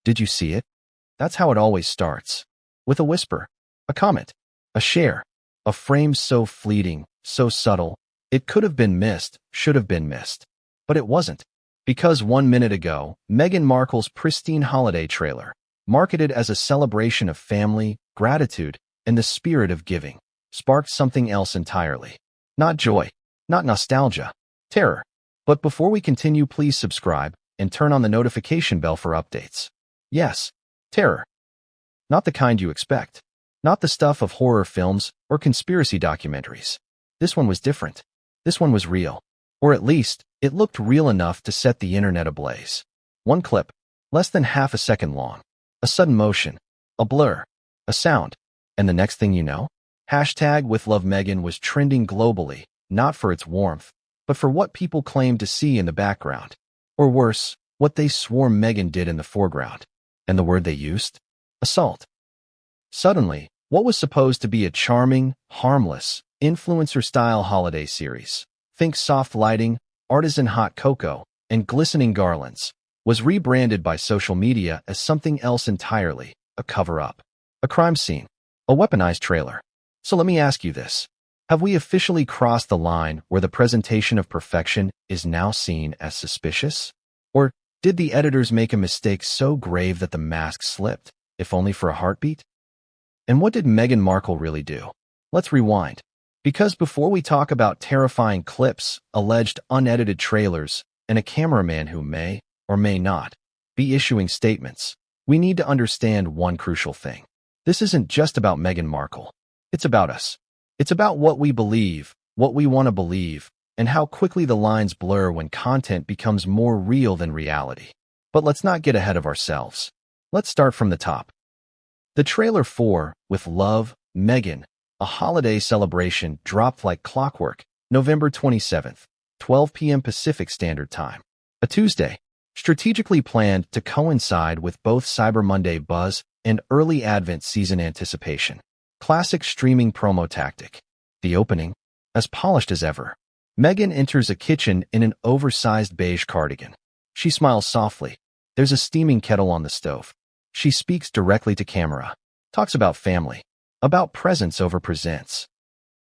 Did you see it? That's how it always starts. With a whisper, a comment, a share, a frame so fleeting, so subtle, it could have been missed, should have been missed. But it wasn't. Because 1 minute ago, Meghan Markle's pristine holiday trailer, marketed as a celebration of family, gratitude, and the spirit of giving, sparked something else entirely. Not joy, not nostalgia, terror. But before we continue, please subscribe and turn on the notification bell for updates. Yes, terror. Not the kind you expect. Not the stuff of horror films or conspiracy documentaries. This one was different. This one was real. Or at least, it looked real enough to set the internet ablaze. One clip, less than half a second long. A sudden motion, a blur, a sound, and the next thing you know, #WithLoveMeghan was trending globally, not for its warmth, but for what people claimed to see in the background. Or worse, what they swore Meghan did in the foreground. And the word they used? Assault. Suddenly, what was supposed to be a charming, harmless, influencer-style holiday series, think soft lighting, artisan hot cocoa, and glistening garlands, was rebranded by social media as something else entirely, a cover-up, a crime scene, a weaponized trailer. So let me ask you this. Have we officially crossed the line where the presentation of perfection is now seen as suspicious? Or did the editors make a mistake so grave that the mask slipped, if only for a heartbeat? And what did Meghan Markle really do? Let's rewind. Because before we talk about terrifying clips, alleged unedited trailers, and a cameraman who may, or may not, be issuing statements, we need to understand one crucial thing. This isn't just about Meghan Markle. It's about us. It's about what we believe, what we want to believe, and how quickly the lines blur when content becomes more real than reality. But let's not get ahead of ourselves. Let's start from the top. The trailer for With Love, Meghan, a holiday celebration, dropped like clockwork, November 27th, 12 p.m. Pacific Standard Time, a Tuesday, strategically planned to coincide with both Cyber Monday buzz and early Advent season anticipation. Classic streaming promo tactic. The opening, as polished as ever. Meghan enters a kitchen in an oversized beige cardigan. She smiles softly. There's a steaming kettle on the stove. She speaks directly to camera. Talks about family. About presents over presents.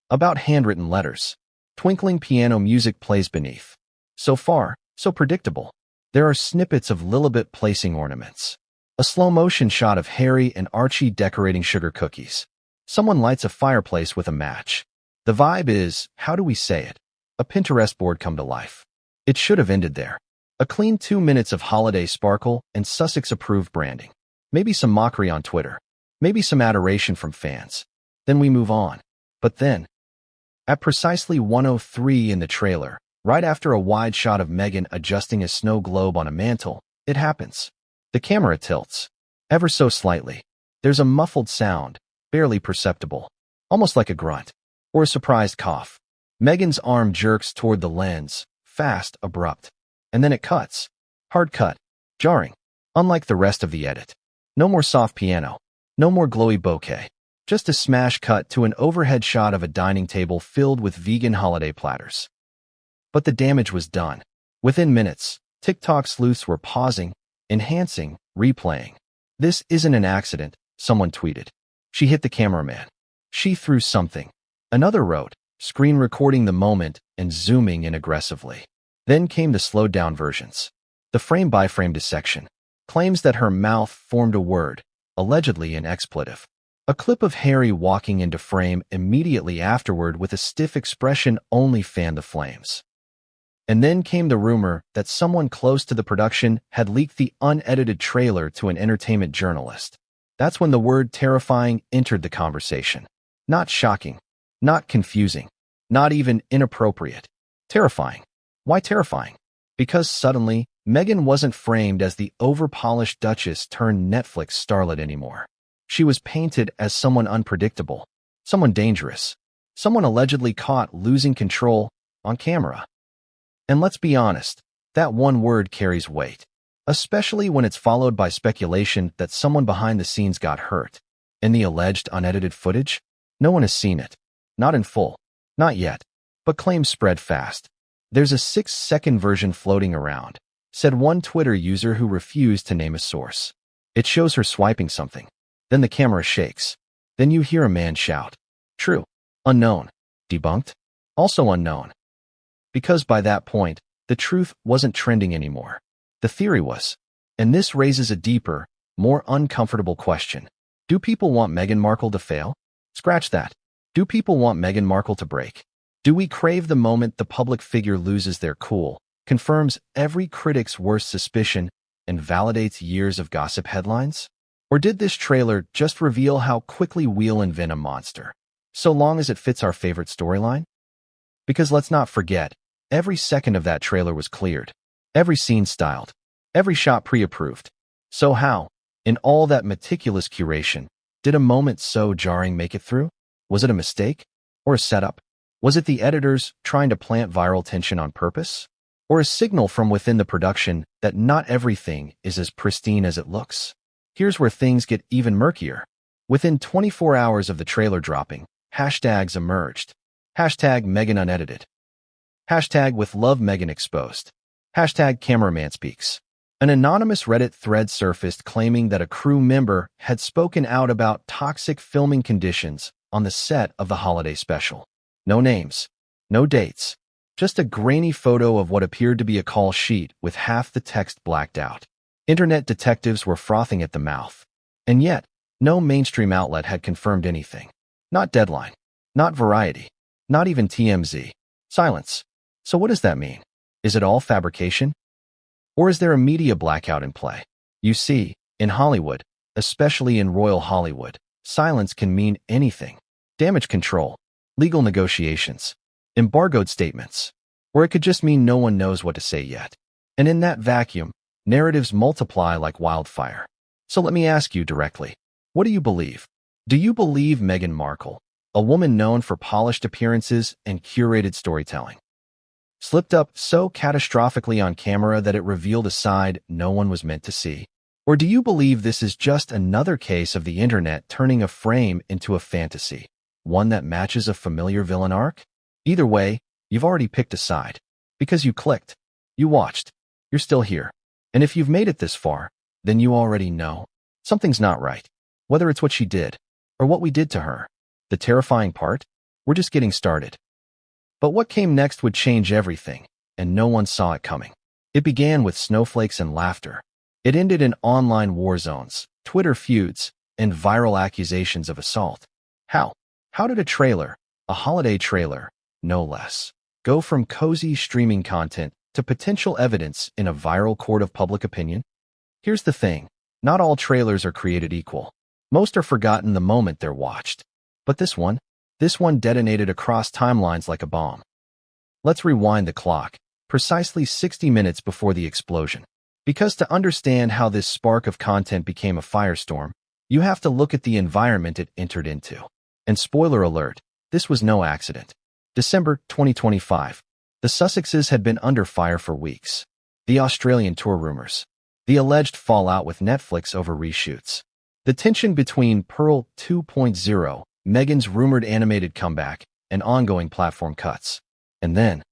About handwritten letters. Twinkling piano music plays beneath. So far, so predictable. There are snippets of Lilibet placing ornaments. A slow-motion shot of Harry and Archie decorating sugar cookies. Someone lights a fireplace with a match. The vibe is, how do we say it? A Pinterest board come to life. It should have ended there. A clean 2 minutes of holiday sparkle and Sussex-approved branding. Maybe some mockery on Twitter. Maybe some adoration from fans. Then we move on. But then, at precisely 1:03 in the trailer, right after a wide shot of Meghan adjusting a snow globe on a mantle, it happens. The camera tilts. Ever so slightly. There's a muffled sound, barely perceptible. Almost like a grunt. Or a surprised cough. Meghan's arm jerks toward the lens, fast, abrupt. And then it cuts. Hard cut. Jarring. Unlike the rest of the edit. No more soft piano. No more glowy bouquet. Just a smash cut to an overhead shot of a dining table filled with vegan holiday platters. But the damage was done. Within minutes, TikTok sleuths were pausing, enhancing, replaying. This isn't an accident, someone tweeted. She hit the cameraman. She threw something. Another wrote, screen recording the moment and zooming in aggressively. Then came the slowed-down versions. The frame-by-frame dissection. Claims that her mouth formed a word, allegedly an expletive. A clip of Harry walking into frame immediately afterward with a stiff expression only fanned the flames. And then came the rumor that someone close to the production had leaked the unedited trailer to an entertainment journalist. That's when the word terrifying entered the conversation. Not shocking. Not confusing. Not even inappropriate. Terrifying. Why terrifying? Because suddenly, Meghan wasn't framed as the over-polished Duchess turned Netflix starlet anymore. She was painted as someone unpredictable, someone dangerous, someone allegedly caught losing control on camera. And let's be honest, that one word carries weight, especially when it's followed by speculation that someone behind the scenes got hurt. In the alleged unedited footage, no one has seen it. Not in full. Not yet. But claims spread fast. There's a 6-second version floating around, said one Twitter user who refused to name a source. It shows her swiping something. Then the camera shakes. Then you hear a man shout. True. Unknown. Debunked. Also unknown. Because by that point, the truth wasn't trending anymore. The theory was. And this raises a deeper, more uncomfortable question. Do people want Meghan Markle to fail? Scratch that. Do people want Meghan Markle to break? Do we crave the moment the public figure loses their cool, confirms every critic's worst suspicion, and validates years of gossip headlines? Or did this trailer just reveal how quickly we'll invent a monster, so long as it fits our favorite storyline? Because let's not forget, every second of that trailer was cleared, every scene styled, every shot pre-approved. So how, in all that meticulous curation, did a moment so jarring make it through? Was it a mistake? Or a setup? Was it the editors trying to plant viral tension on purpose? Or a signal from within the production that not everything is as pristine as it looks? Here's where things get even murkier. Within 24 hours of the trailer dropping, hashtags emerged. Hashtag Meghan unedited. Hashtag with love Meghan exposed. Hashtag cameraman speaks. An anonymous Reddit thread surfaced claiming that a crew member had spoken out about toxic filming conditions on the set of the holiday special. No names, no dates, just a grainy photo of what appeared to be a call sheet with half the text blacked out. Internet detectives were frothing at the mouth. And yet, no mainstream outlet had confirmed anything. Not Deadline, not Variety, not even TMZ. Silence. So what does that mean? Is it all fabrication? Or is there a media blackout in play? You see, in Hollywood, especially in royal Hollywood, silence can mean anything. Damage control, legal negotiations, embargoed statements, or it could just mean no one knows what to say yet. And in that vacuum, narratives multiply like wildfire. So let me ask you directly, what do you believe? Do you believe Meghan Markle, a woman known for polished appearances and curated storytelling, slipped up so catastrophically on camera that it revealed a side no one was meant to see? Or do you believe this is just another case of the internet turning a frame into a fantasy, one that matches a familiar villain arc? Either way, you've already picked a side. Because you clicked, you watched, you're still here. And if you've made it this far, then you already know something's not right. Whether it's what she did, or what we did to her. The terrifying part? We're just getting started. But what came next would change everything, and no one saw it coming. It began with snowflakes and laughter. It ended in online war zones, Twitter feuds, and viral accusations of assault. How? How did a trailer, a holiday trailer, no less, go from cozy streaming content to potential evidence in a viral court of public opinion? Here's the thing. Not all trailers are created equal. Most are forgotten the moment they're watched. But this one detonated across timelines like a bomb. Let's rewind the clock, precisely 60 minutes before the explosion. Because to understand how this spark of content became a firestorm, you have to look at the environment it entered into. And spoiler alert, this was no accident. December 2025. The Sussexes had been under fire for weeks. The Australian tour rumors. The alleged fallout with Netflix over reshoots. The tension between Pearl 2.0, Meghan's rumored animated comeback, and ongoing platform cuts. And then,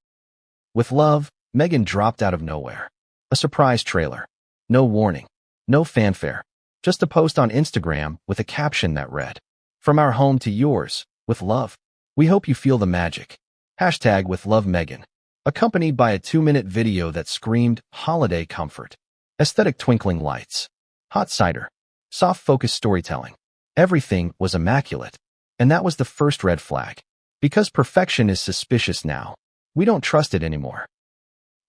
with love, Meghan dropped out of nowhere. A surprise trailer. No warning. No fanfare. Just a post on Instagram with a caption that read, "From our home to yours, with love. We hope you feel the magic. Hashtag with love Meghan." Accompanied by a 2-minute video that screamed holiday comfort. Aesthetic twinkling lights. Hot cider. Soft focus storytelling. Everything was immaculate. And that was the first red flag. Because perfection is suspicious now, we don't trust it anymore.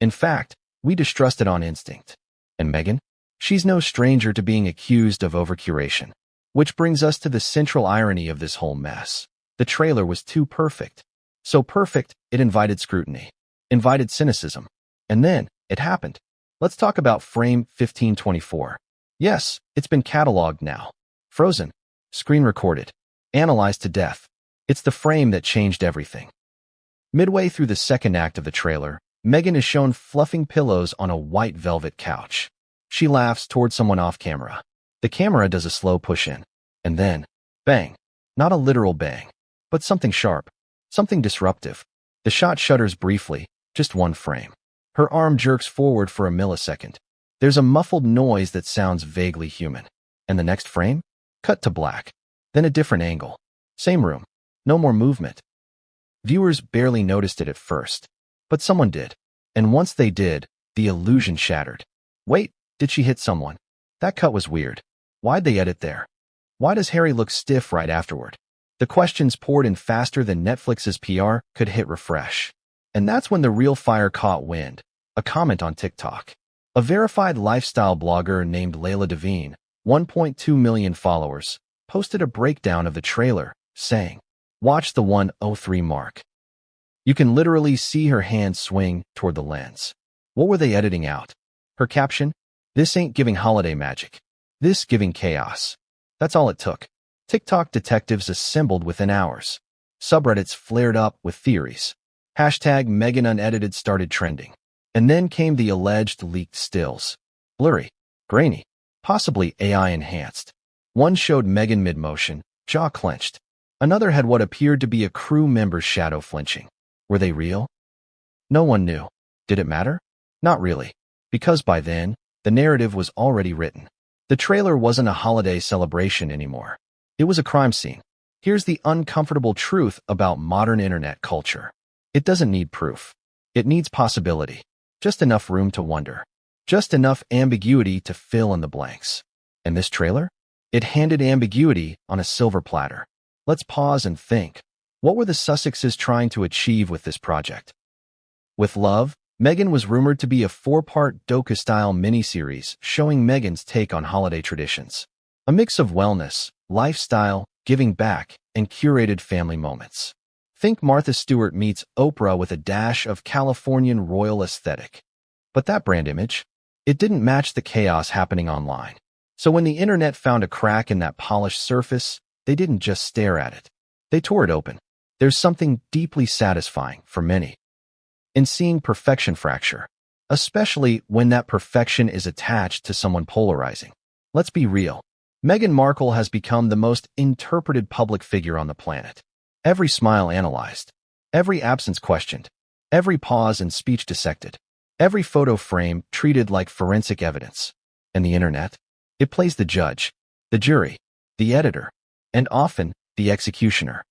In fact, we distrust it on instinct. And Meghan? She's no stranger to being accused of overcuration. Which brings us to the central irony of this whole mess. The trailer was too perfect. So perfect, it invited scrutiny. Invited cynicism. And then, it happened. Let's talk about frame 1524. Yes, it's been cataloged now. Frozen. Screen recorded. Analyzed to death. It's the frame that changed everything. Midway through the second act of the trailer, Meghan is shown fluffing pillows on a white velvet couch. She laughs toward someone off camera. The camera does a slow push-in. And then, bang. Not a literal bang, but something sharp. Something disruptive. The shot shudders briefly, just one frame. Her arm jerks forward for a millisecond. There's a muffled noise that sounds vaguely human. And the next frame? Cut to black. Then a different angle. Same room. No more movement. Viewers barely noticed it at first. But someone did. And once they did, the illusion shattered. Wait, did she hit someone? That cut was weird. Why'd they edit there? Why does Harry look stiff right afterward? The questions poured in faster than Netflix's PR could hit refresh. And that's when the real fire caught wind. A comment on TikTok. A verified lifestyle blogger named Layla Devine, 1.2 million followers, posted a breakdown of the trailer, saying, "Watch the 103 mark." You can literally see her hand swing toward the lens. What were they editing out? Her caption? "This ain't giving holiday magic. This giving chaos." That's all it took. TikTok detectives assembled within hours. Subreddits flared up with theories. Hashtag Meghan Unedited started trending. And then came the alleged leaked stills. Blurry, grainy, possibly AI-enhanced. One showed Meghan mid-motion, jaw clenched. Another had what appeared to be a crew member's shadow flinching. Were they real? No one knew. Did it matter? Not really. Because by then, the narrative was already written. The trailer wasn't a holiday celebration anymore. It was a crime scene. Here's the uncomfortable truth about modern internet culture. It doesn't need proof. It needs possibility. Just enough room to wonder. Just enough ambiguity to fill in the blanks. And this trailer? It handed ambiguity on a silver platter. Let's pause and think. What were the Sussexes trying to achieve with this project? With Love, Meghan was rumored to be a 4-part docu-style miniseries showing Meghan's take on holiday traditions. A mix of wellness, lifestyle, giving back, and curated family moments. Think Martha Stewart meets Oprah with a dash of Californian royal aesthetic. But that brand image? It didn't match the chaos happening online. So when the internet found a crack in that polished surface, they didn't just stare at it. They tore it open. There's something deeply satisfying for many in seeing perfection fracture, especially when that perfection is attached to someone polarizing. Let's be real. Meghan Markle has become the most interpreted public figure on the planet. Every smile analyzed, every absence questioned, every pause in speech dissected, every photo frame treated like forensic evidence. And the internet? It plays the judge, the jury, the editor, and often the executioner.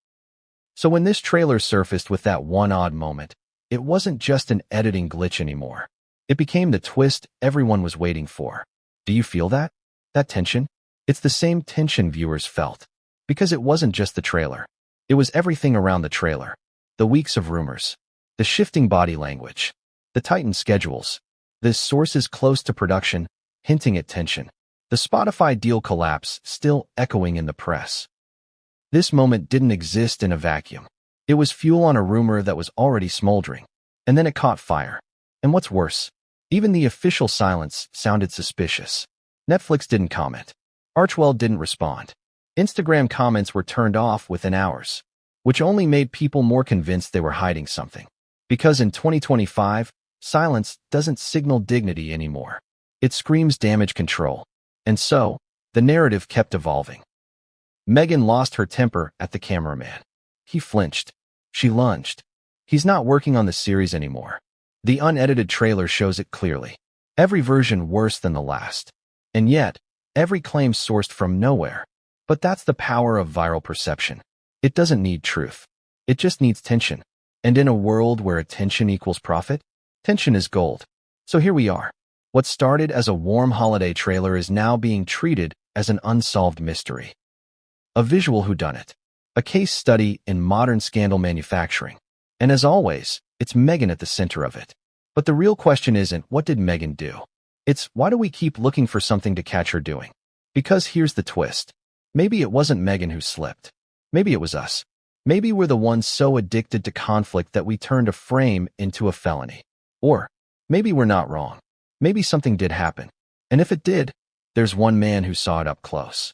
So when this trailer surfaced with that one odd moment, it wasn't just an editing glitch anymore. It became the twist everyone was waiting for. Do you feel that? That tension? It's the same tension viewers felt. Because it wasn't just the trailer. It was everything around the trailer. The weeks of rumors. The shifting body language. The tightened schedules. The sources close to production, hinting at tension. The Spotify deal collapse still echoing in the press. This moment didn't exist in a vacuum. It was fuel on a rumor that was already smoldering. And then it caught fire. And what's worse, even the official silence sounded suspicious. Netflix didn't comment. Archwell didn't respond. Instagram comments were turned off within hours, which only made people more convinced they were hiding something. Because in 2025, silence doesn't signal dignity anymore. It screams damage control. And so, the narrative kept evolving. Meghan lost her temper at the cameraman. He flinched. She lunged. He's not working on the series anymore. The unedited trailer shows it clearly. Every version worse than the last. And yet, every claim sourced from nowhere. But that's the power of viral perception. It doesn't need truth. It just needs tension. And in a world where attention equals profit, tension is gold. So here we are. What started as a warm holiday trailer is now being treated as an unsolved mystery. A visual whodunit. A case study in modern scandal manufacturing. And as always, it's Meghan at the center of it. But the real question isn't, what did Meghan do? It's, why do we keep looking for something to catch her doing? Because here's the twist. Maybe it wasn't Meghan who slipped. Maybe it was us. Maybe we're the ones so addicted to conflict that we turned a frame into a felony. Or, maybe we're not wrong. Maybe something did happen. And if it did, there's one man who saw it up close.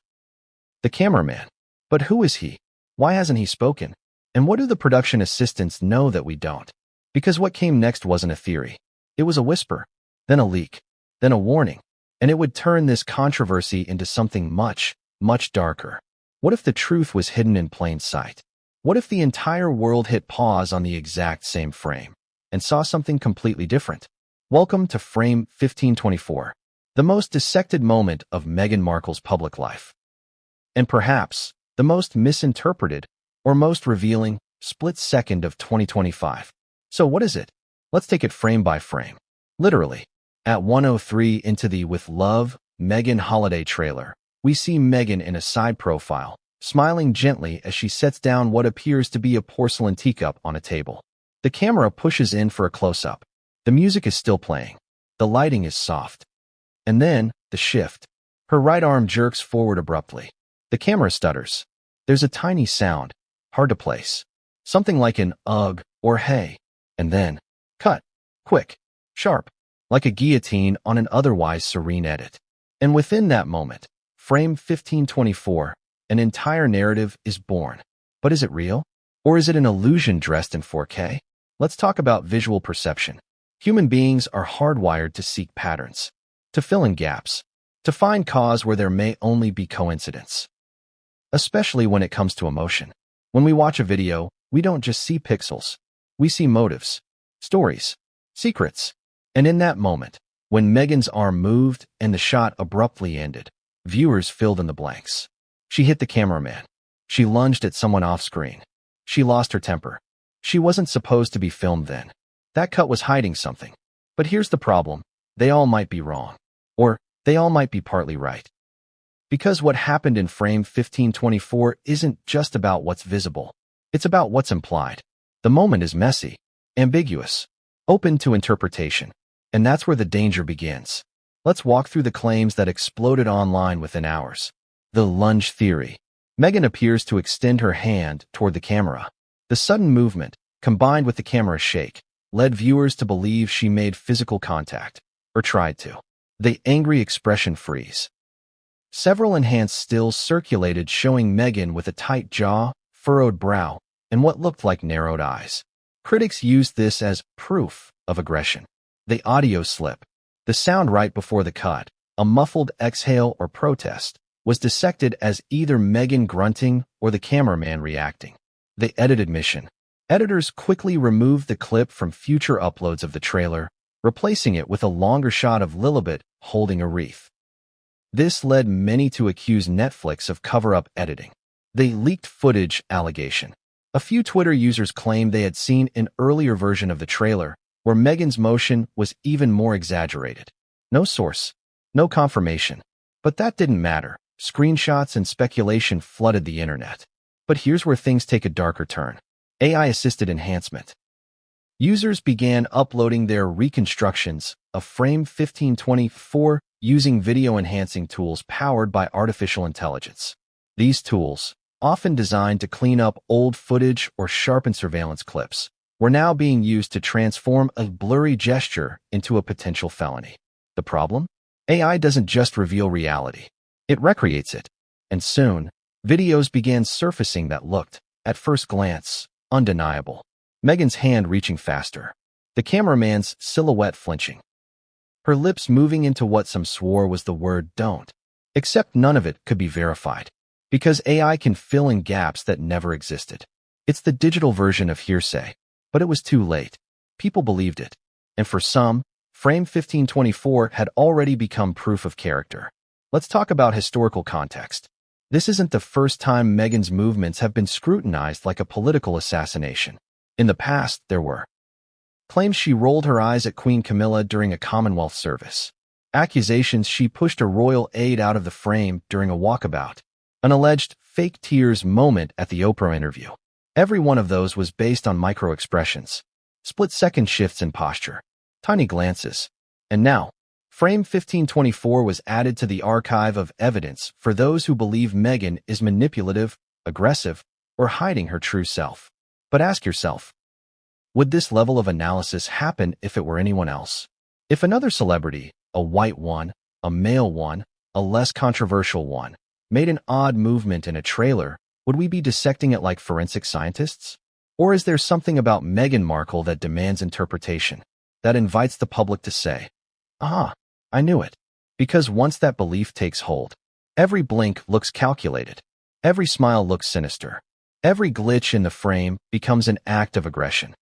The cameraman. But who is he? Why hasn't he spoken? And what do the production assistants know that we don't? Because what came next wasn't a theory. It was a whisper, then a leak, then a warning. And it would turn this controversy into something much, much darker. What if the truth was hidden in plain sight? What if the entire world hit pause on the exact same frame and saw something completely different? Welcome to Frame 1524. the most dissected moment of Meghan Markle's public life. And perhaps the most misinterpreted or most revealing split second of 2025. So what is it? Let's take it frame by frame. Literally, at 1:03 into the With Love, Meghan holiday trailer, we see Meghan in a side profile, smiling gently as she sets down what appears to be a porcelain teacup on a table. The camera pushes in for a close-up. The music is still playing. The lighting is soft. And then, the shift. Her right arm jerks forward abruptly. The camera stutters. There's a tiny sound, hard to place. Something like an ugh or hey. And then, cut. Quick. Sharp. Like a guillotine on an otherwise serene edit. And within that moment, frame 1524, an entire narrative is born. But is it real? Or is it an illusion dressed in 4K? Let's talk about visual perception. Human beings are hardwired to seek patterns, to fill in gaps, to find cause where there may only be coincidence. Especially when it comes to emotion. When we watch a video, we don't just see pixels. We see motives, stories, secrets. And in that moment, when Meghan's arm moved and the shot abruptly ended, viewers filled in the blanks. She hit the cameraman. She lunged at someone off-screen. She lost her temper. She wasn't supposed to be filmed then. That cut was hiding something. But here's the problem. They all might be wrong. Or they all might be partly right. Because what happened in frame 1524 isn't just about what's visible. It's about what's implied. The moment is messy, ambiguous, open to interpretation. And that's where the danger begins. Let's walk through the claims that exploded online within hours. The lunge theory. Meghan appears to extend her hand toward the camera. The sudden movement, combined with the camera shake, led viewers to believe she made physical contact, or tried to. The angry expression freeze. Several enhanced stills circulated showing Meghan with a tight jaw, furrowed brow, and what looked like narrowed eyes. Critics used this as proof of aggression. The audio slip, the sound right before the cut, a muffled exhale or protest, was dissected as either Meghan grunting or the cameraman reacting. The edited mission. Editors quickly removed the clip from future uploads of the trailer, replacing it with a longer shot of Lilibet holding a wreath. This led many to accuse Netflix of cover-up editing. The leaked footage allegation. A few Twitter users claimed they had seen an earlier version of the trailer, where Meghan's motion was even more exaggerated. No source, no confirmation. But that didn't matter. Screenshots and speculation flooded the internet. But here's where things take a darker turn. AI-assisted enhancement. Users began uploading their reconstructions of frame 1524 using video-enhancing tools powered by artificial intelligence. These tools, often designed to clean up old footage or sharpen surveillance clips, were now being used to transform a blurry gesture into a potential felony. The problem? AI doesn't just reveal reality. It recreates it. And soon, videos began surfacing that looked, at first glance, undeniable. Meghan's hand reaching faster. The cameraman's silhouette flinching. Her lips moving into what some swore was the word don't. Except none of it could be verified. Because AI can fill in gaps that never existed. It's the digital version of hearsay. But it was too late. People believed it. And for some, frame 1524 had already become proof of character. Let's talk about historical context. This isn't the first time Meghan's movements have been scrutinized like a political assassination. In the past, there were claims she rolled her eyes at Queen Camilla during a Commonwealth service, accusations she pushed a royal aide out of the frame during a walkabout, an alleged fake tears moment at the Oprah interview. Every one of those was based on micro-expressions, split-second shifts in posture, tiny glances. And now, frame 1524 was added to the archive of evidence for those who believe Meghan is manipulative, aggressive, or hiding her true self. But ask yourself, would this level of analysis happen if it were anyone else? If another celebrity, a white one, a male one, a less controversial one, made an odd movement in a trailer, would we be dissecting it like forensic scientists? Or is there something about Meghan Markle that demands interpretation, that invites the public to say, "Ah, I knew it"? Because once that belief takes hold, every blink looks calculated, every smile looks sinister, every glitch in the frame becomes an act of aggression.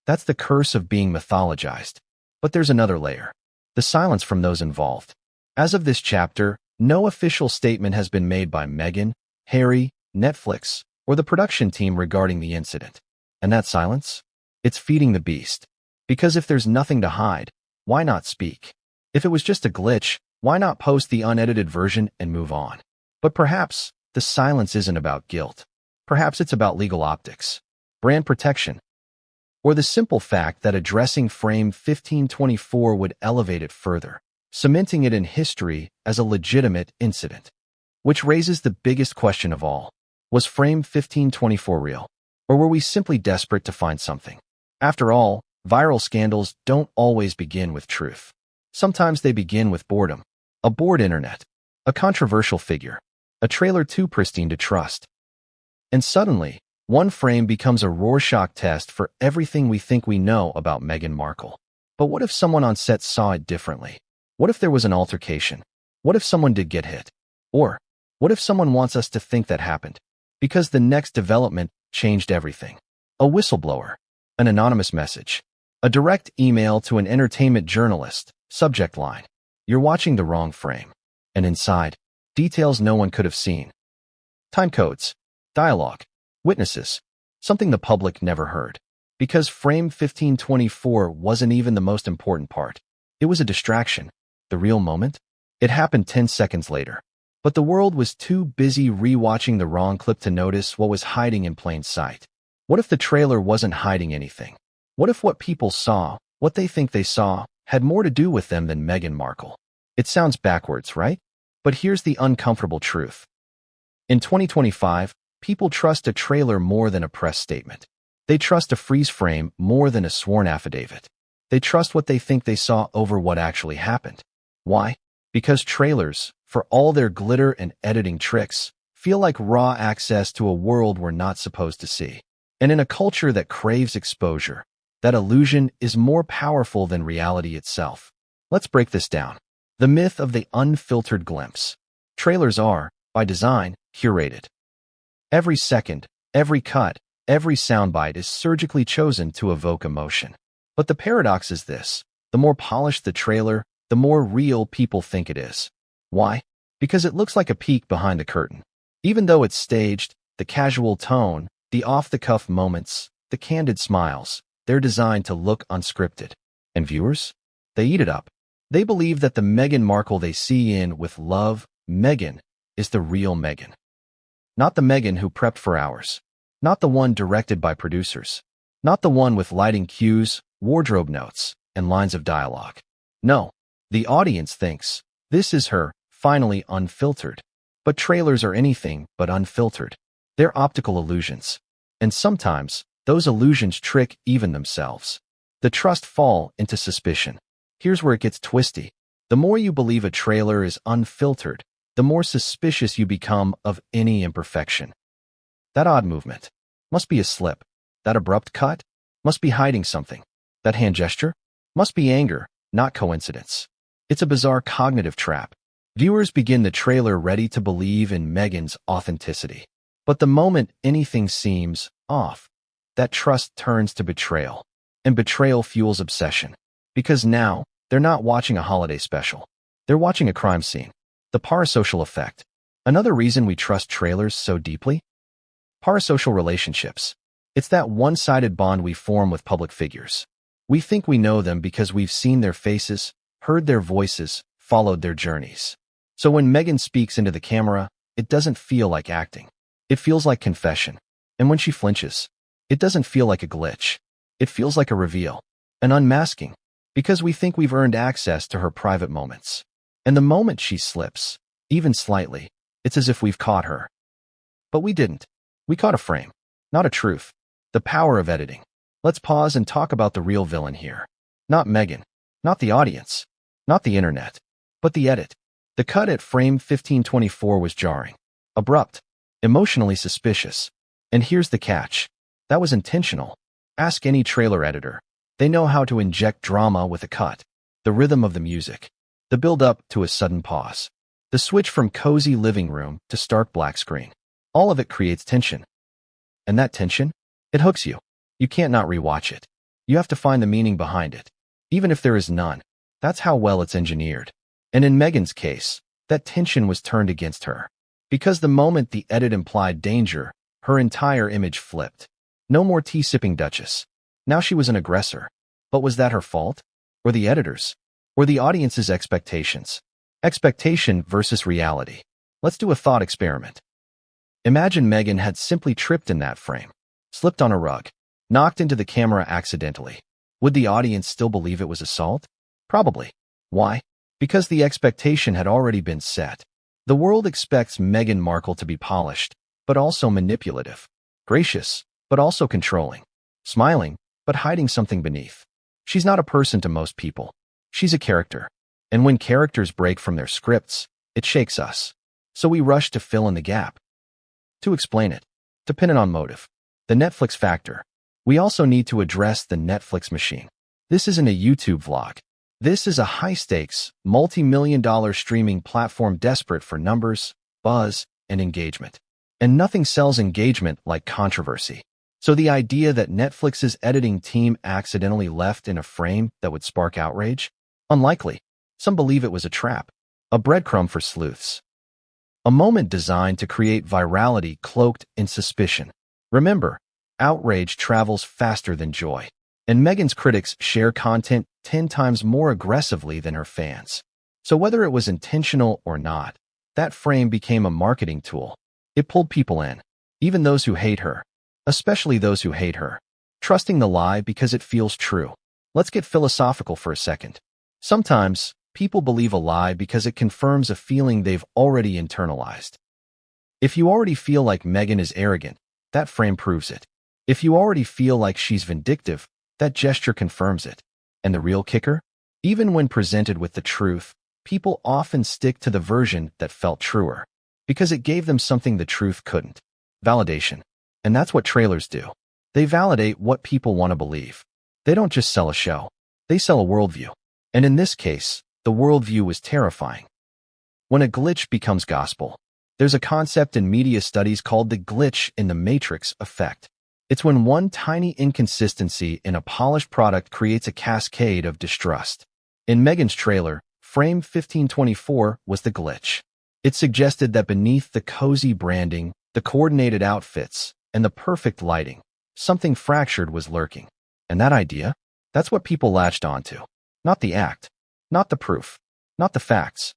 That's the curse of being mythologized. But there's another layer. The silence from those involved. As of this chapter, no official statement has been made by Meghan, Harry, Netflix, or the production team regarding the incident. And that silence? It's feeding the beast. Because if there's nothing to hide, why not speak? If it was just a glitch, why not post the unedited version and move on? But perhaps the silence isn't about guilt. Perhaps it's about legal optics, brand protection, or the simple fact that addressing Frame 1524 would elevate it further, cementing it in history as a legitimate incident. Which raises the biggest question of all. Was Frame 1524 real? Or were we simply desperate to find something? After all, viral scandals don't always begin with truth. Sometimes they begin with boredom, a bored internet, a controversial figure, a trailer too pristine to trust. And suddenly, one frame becomes a Rorschach test for everything we think we know about Meghan Markle. But what if someone on set saw it differently? What if there was an altercation? What if someone did get hit? Or, what if someone wants us to think that happened? Because the next development changed everything. A whistleblower, an anonymous message, a direct email to an entertainment journalist, subject line, "You're watching the wrong frame." And inside, details no one could have seen. Time codes, dialogue, witnesses, something the public never heard. Because Frame 1524 wasn't even the most important part. It was a distraction. The real moment? It happened 10 seconds later. But the world was too busy rewatching the wrong clip to notice what was hiding in plain sight. What if the trailer wasn't hiding anything? What if what people saw, what they think they saw, had more to do with them than Meghan Markle? It sounds backwards, right? But here's the uncomfortable truth. In 2025, people trust a trailer more than a press statement. They trust a freeze frame more than a sworn affidavit. They trust what they think they saw over what actually happened. Why? Because trailers, for all their glitter and editing tricks, feel like raw access to a world we're not supposed to see. And in a culture that craves exposure, that illusion is more powerful than reality itself. Let's break this down. The myth of the unfiltered glimpse. Trailers are, by design, curated. Every second, every cut, every soundbite is surgically chosen to evoke emotion. But the paradox is this: the more polished the trailer, the more real people think it is. Why? Because it looks like a peek behind the curtain. Even though it's staged, the casual tone, the off-the-cuff moments, the candid smiles, they're designed to look unscripted. And viewers? They eat it up. They believe that the Meghan Markle they see in With Love, Meghan, is the real Meghan. Not the Meghan who prepped for hours. Not the one directed by producers. Not the one with lighting cues, wardrobe notes, and lines of dialogue. No, the audience thinks, this is her, finally unfiltered. But trailers are anything but unfiltered. They're optical illusions. And sometimes, those illusions trick even themselves. The trust fall into suspicion. Here's where it gets twisty. The more you believe a trailer is unfiltered, the more suspicious you become of any imperfection. That odd movement must be a slip. That abrupt cut must be hiding something. That hand gesture must be anger, not coincidence. It's a bizarre cognitive trap. Viewers begin the trailer ready to believe in Meghan's authenticity. But the moment anything seems off, that trust turns to betrayal. And betrayal fuels obsession. Because now, they're not watching a holiday special. They're watching a crime scene. The parasocial effect. Another reason we trust trailers so deeply? Parasocial relationships. It's that one-sided bond we form with public figures. We think we know them because we've seen their faces, heard their voices, followed their journeys. So when Meghan speaks into the camera, it doesn't feel like acting. It feels like confession. And when she flinches, it doesn't feel like a glitch. It feels like a reveal, an unmasking, because we think we've earned access to her private moments. And the moment she slips, even slightly, it's as if we've caught her. But we didn't. We caught a frame, not a truth. The power of editing. Let's pause and talk about the real villain here. Not Meghan, not the audience, not the internet, but the edit. The cut at frame 1524 was jarring, abrupt, emotionally suspicious. And here's the catch. That was intentional. Ask any trailer editor. They know how to inject drama with a cut. The rhythm of the music. The build-up to a sudden pause. The switch from cozy living room to stark black screen. All of it creates tension. And that tension? It hooks you. You can't not rewatch it. You have to find the meaning behind it. Even if there is none. That's how well it's engineered. And in Meghan's case, that tension was turned against her. Because the moment the edit implied danger, her entire image flipped. No more tea-sipping Duchess. Now she was an aggressor. But was that her fault? Or the editor's? Or the audience's expectations? Expectation versus reality. Let's do a thought experiment. Imagine Meghan had simply tripped in that frame, slipped on a rug, knocked into the camera accidentally. Would the audience still believe it was assault? Probably. Why? Because the expectation had already been set. The world expects Meghan Markle to be polished, but also manipulative, gracious, but also controlling, smiling, but hiding something beneath. She's not a person to most people. She's a character. And when characters break from their scripts, it shakes us. So we rush to fill in the gap. To explain it, to pin it on motive. The Netflix factor. We also need to address the Netflix machine. This isn't a YouTube vlog. This is a high-stakes, multi-million-dollar streaming platform desperate for numbers, buzz, and engagement. And nothing sells engagement like controversy. So the idea that Netflix's editing team accidentally left in a frame that would spark outrage? Unlikely. Some believe it was a trap, a breadcrumb for sleuths. A moment designed to create virality cloaked in suspicion. Remember, outrage travels faster than joy. And Meghan's critics share content 10 times more aggressively than her fans. So whether it was intentional or not, that frame became a marketing tool. It pulled people in, even those who hate her, especially those who hate her, trusting the lie because it feels true. Let's get philosophical for a second. Sometimes, people believe a lie because it confirms a feeling they've already internalized. If you already feel like Meghan is arrogant, that frame proves it. If you already feel like she's vindictive, that gesture confirms it. And the real kicker? Even when presented with the truth, people often stick to the version that felt truer, because it gave them something the truth couldn't. Validation. And that's what trailers do. They validate what people want to believe. They don't just sell a show. They sell a worldview. And in this case, the worldview was terrifying. When a glitch becomes gospel, there's a concept in media studies called the glitch in the matrix effect. It's when one tiny inconsistency in a polished product creates a cascade of distrust. In Meghan's trailer, frame 1524 was the glitch. It suggested that beneath the cozy branding, the coordinated outfits, and the perfect lighting, something fractured was lurking. And that idea? That's what people latched onto. Not the act, not the proof, not the facts,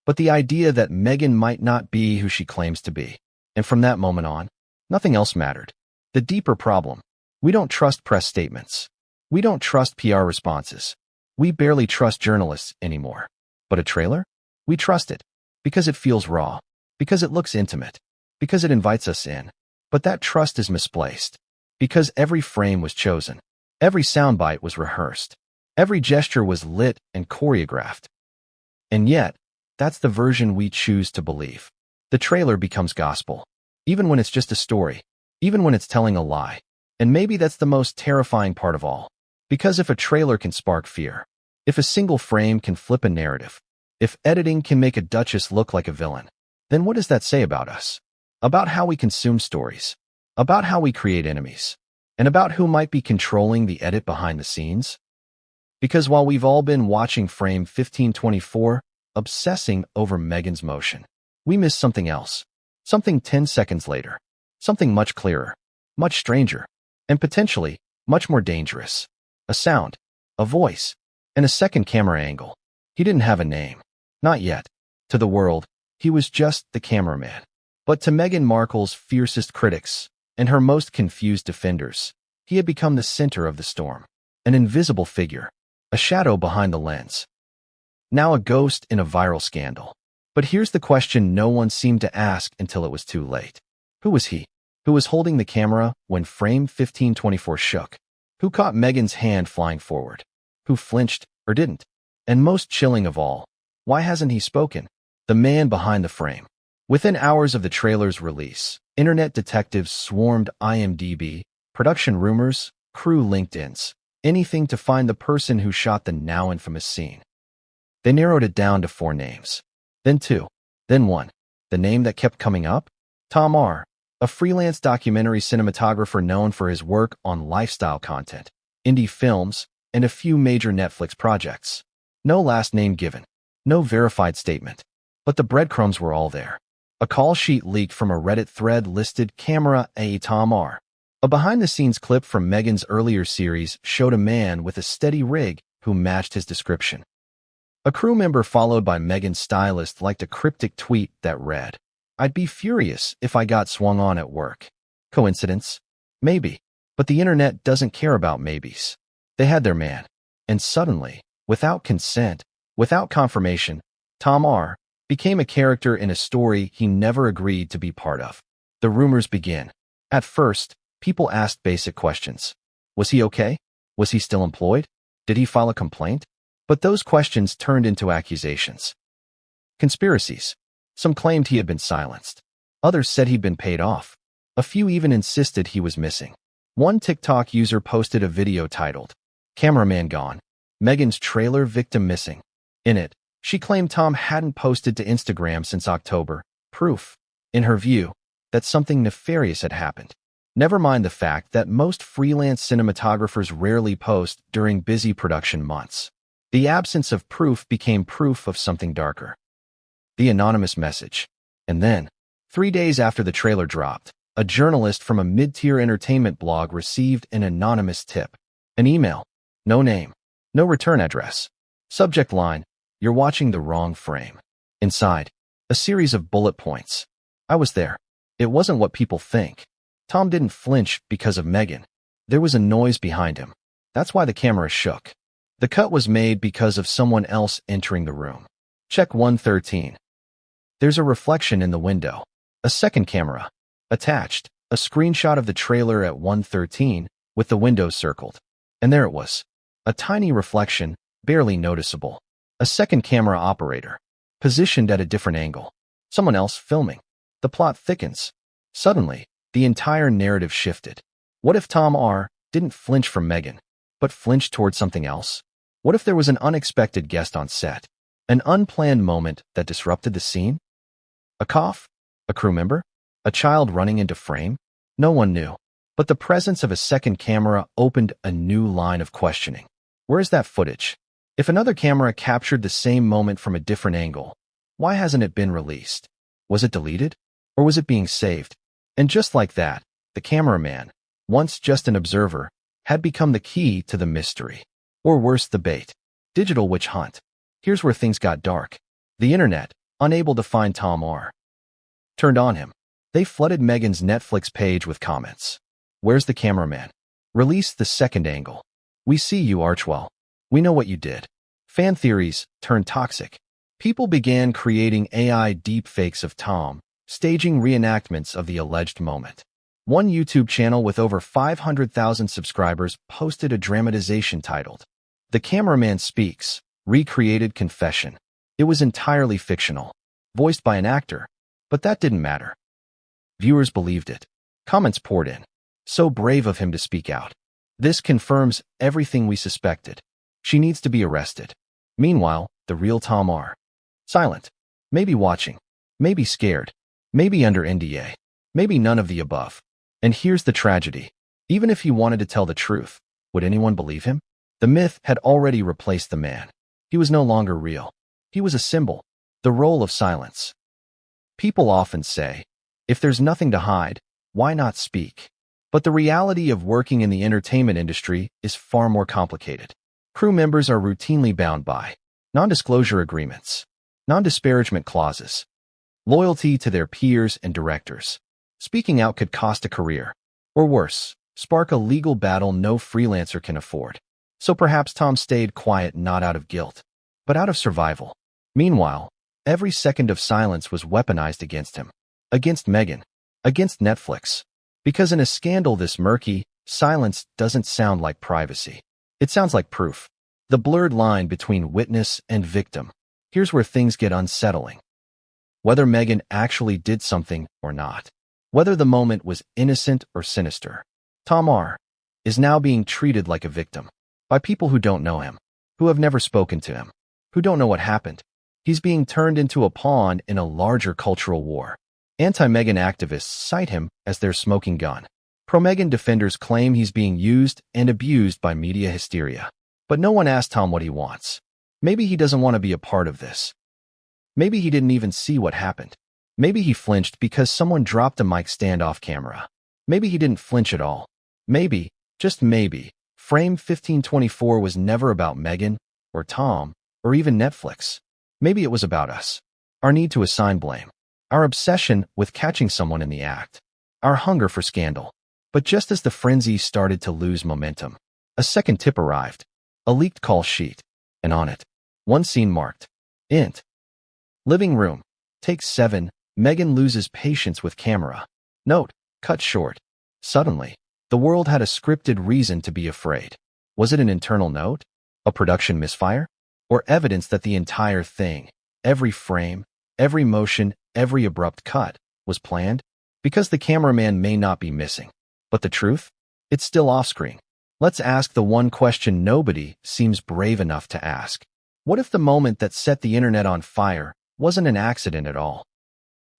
but the idea that Meghan might not be who she claims to be. And from that moment on, nothing else mattered. The deeper problem: we don't trust press statements. We don't trust PR responses. We barely trust journalists anymore. But a trailer? We trust it. Because it feels raw. Because it looks intimate. Because it invites us in. But that trust is misplaced. Because every frame was chosen. Every soundbite was rehearsed. Every gesture was lit and choreographed. And yet, that's the version we choose to believe. The trailer becomes gospel. Even when it's just a story. Even when it's telling a lie. And maybe that's the most terrifying part of all. Because if a trailer can spark fear, if a single frame can flip a narrative, if editing can make a duchess look like a villain, then what does that say about us? About how we consume stories, about how we create enemies, and about who might be controlling the edit behind the scenes? Because while we've all been watching frame 1524, obsessing over Meghan's motion, we miss something else. Something 10 seconds later. Something much clearer, much stranger, and potentially much more dangerous. A sound, a voice, and a second camera angle. He didn't have a name. Not yet. To the world, he was just the cameraman. But to Meghan Markle's fiercest critics and her most confused defenders, he had become the center of the storm. An invisible figure, a shadow behind the lens. Now a ghost in a viral scandal. But here's the question no one seemed to ask until it was too late. Who was he? Who was holding the camera when frame 1524 shook? Who caught Meghan's hand flying forward? Who flinched or didn't? And most chilling of all, why hasn't he spoken? The man behind the frame. Within hours of the trailer's release, internet detectives swarmed IMDb, production rumors, crew LinkedIns, anything to find the person who shot the now infamous scene. They narrowed it down to 4 names. Then 2. Then 1. The name that kept coming up? Tom R., a freelance documentary cinematographer known for his work on lifestyle content, indie films, and a few major Netflix projects. No last name given. No verified statement. But the breadcrumbs were all there. A call sheet leaked from a Reddit thread listed camera A Tom R. A behind-the-scenes clip from Meghan's earlier series showed a man with a steady rig who matched his description. A crew member followed by Meghan's stylist liked a cryptic tweet that read, "I'd be furious if I got swung on at work." Coincidence? Maybe. But the internet doesn't care about maybes. They had their man. And suddenly, without consent, without confirmation, Tom R. became a character in a story he never agreed to be part of. The rumors begin. At first, people asked basic questions. Was he okay? Was he still employed? Did he file a complaint? But those questions turned into accusations. Conspiracies. Some claimed he had been silenced. Others said he'd been paid off. A few even insisted he was missing. One TikTok user posted a video titled, "Cameraman Gone. Meghan's Trailer Victim Missing." In it, she claimed Tom hadn't posted to Instagram since October, proof, in her view, that something nefarious had happened. Never mind the fact that most freelance cinematographers rarely post during busy production months. The absence of proof became proof of something darker. The anonymous message. And then, 3 days after the trailer dropped, a journalist from a mid-tier entertainment blog received an anonymous tip. An email. No name. No return address. Subject line, "You're watching the wrong frame." Inside, a series of bullet points. I was there. It wasn't what people think. Tom didn't flinch because of Meghan. There was a noise behind him. That's why the camera shook. The cut was made because of someone else entering the room. Check 113. There's a reflection in the window. A second camera. Attached, a screenshot of the trailer at 113 with the windows circled. And there it was. A tiny reflection, barely noticeable. A second camera operator. Positioned at a different angle. Someone else filming. The plot thickens. Suddenly, the entire narrative shifted. What if Tom R. didn't flinch from Meghan, but flinched toward something else? What if there was an unexpected guest on set? An unplanned moment that disrupted the scene? A cough? A crew member? A child running into frame? No one knew. But the presence of a second camera opened a new line of questioning. Where's that footage? If another camera captured the same moment from a different angle, why hasn't it been released? Was it deleted? Or was it being saved? And just like that, the cameraman, once just an observer, had become the key to the mystery. Or worse, the bait. Digital witch hunt. Here's where things got dark. The internet, unable to find Tom R. turned on him. They flooded Meghan's Netflix page with comments. "Where's the cameraman? Release the second angle. We see you, Archwell. We know what you did." Fan theories turned toxic. People began creating AI deepfakes of Tom, staging reenactments of the alleged moment. One YouTube channel with over 500,000 subscribers posted a dramatization titled, "The Cameraman Speaks, Recreated Confession." It was entirely fictional, voiced by an actor, but that didn't matter. Viewers believed it. Comments poured in. So brave of him to speak out. This confirms everything we suspected. She needs to be arrested. Meanwhile, the real Tom R. silent. Maybe watching. Maybe scared. Maybe under NDA. Maybe none of the above. And here's the tragedy. Even if he wanted to tell the truth, would anyone believe him? The myth had already replaced the man. He was no longer real. He was a symbol. The role of silence. People often say, if there's nothing to hide, why not speak? But the reality of working in the entertainment industry is far more complicated. Crew members are routinely bound by non-disclosure agreements, non-disparagement clauses, loyalty to their peers and directors. Speaking out could cost a career, or worse, spark a legal battle no freelancer can afford. So perhaps Tom stayed quiet not out of guilt, but out of survival. Meanwhile, every second of silence was weaponized against him, against Meghan, against Netflix. Because in a scandal this murky, silence doesn't sound like privacy. It sounds like proof. The blurred line between witness and victim. Here's where things get unsettling. Whether Meghan actually did something or not, whether the moment was innocent or sinister, Tom R. is now being treated like a victim by people who don't know him, who have never spoken to him, who don't know what happened. He's being turned into a pawn in a larger cultural war. Anti-Meghan activists cite him as their smoking gun. Pro-Meghan defenders claim he's being used and abused by media hysteria. But no one asked Tom what he wants. Maybe he doesn't want to be a part of this. Maybe he didn't even see what happened. Maybe he flinched because someone dropped a mic stand off camera. Maybe he didn't flinch at all. Maybe, just maybe, Frame 1524 was never about Meghan, or Tom, or even Netflix. Maybe it was about us. Our need to assign blame. Our obsession with catching someone in the act. Our hunger for scandal. But just as the frenzy started to lose momentum, a second tip arrived. A leaked call sheet. And on it, one scene marked. Int. Living room. Take 7. Meghan loses patience with camera. Note, cut short. Suddenly, the world had a scripted reason to be afraid. Was it an internal note? A production misfire? Or evidence that the entire thing, every frame, every motion, every abrupt cut, was planned? Because the cameraman may not be missing. But the truth? It's still off-screen. Let's ask the one question nobody seems brave enough to ask. What if the moment that set the internet on fire wasn't an accident at all?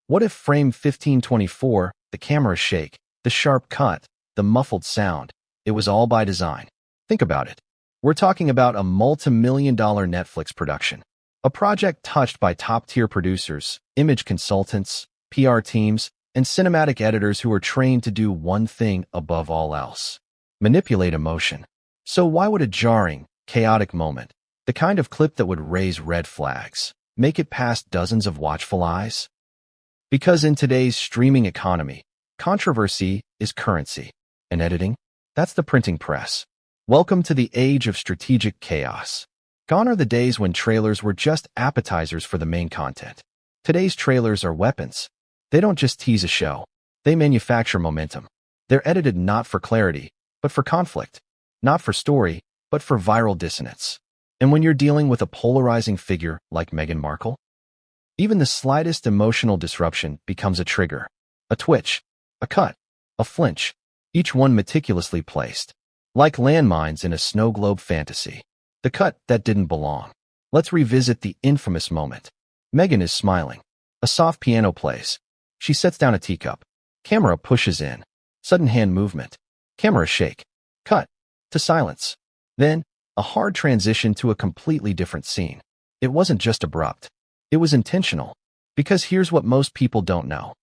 What if frame 1524, the camera shake, the sharp cut, the muffled sound, it was all by design? Think about it. We're talking about a multi-million-dollar Netflix production. A project touched by top-tier producers, image consultants, PR teams, and cinematic editors who are trained to do one thing above all else: manipulate emotion. So why would a jarring, chaotic moment, the kind of clip that would raise red flags, make it past dozens of watchful eyes? Because in today's streaming economy, controversy is currency. And editing? That's the printing press. Welcome to the age of strategic chaos. Gone are the days when trailers were just appetizers for the main content. Today's trailers are weapons. They don't just tease a show. They manufacture momentum. They're edited not for clarity, but for conflict. Not for story, but for viral dissonance. And when you're dealing with a polarizing figure like Meghan Markle, even the slightest emotional disruption becomes a trigger. A twitch, a cut, a flinch, each one meticulously placed. Like landmines in a snow globe fantasy. The cut that didn't belong. Let's revisit the infamous moment. Meghan is smiling. A soft piano plays. She sets down a teacup. Camera pushes in. Sudden hand movement. Camera shake. Cut. To silence. Then, a hard transition to a completely different scene. It wasn't just abrupt. It was intentional. Because here's what most people don't know.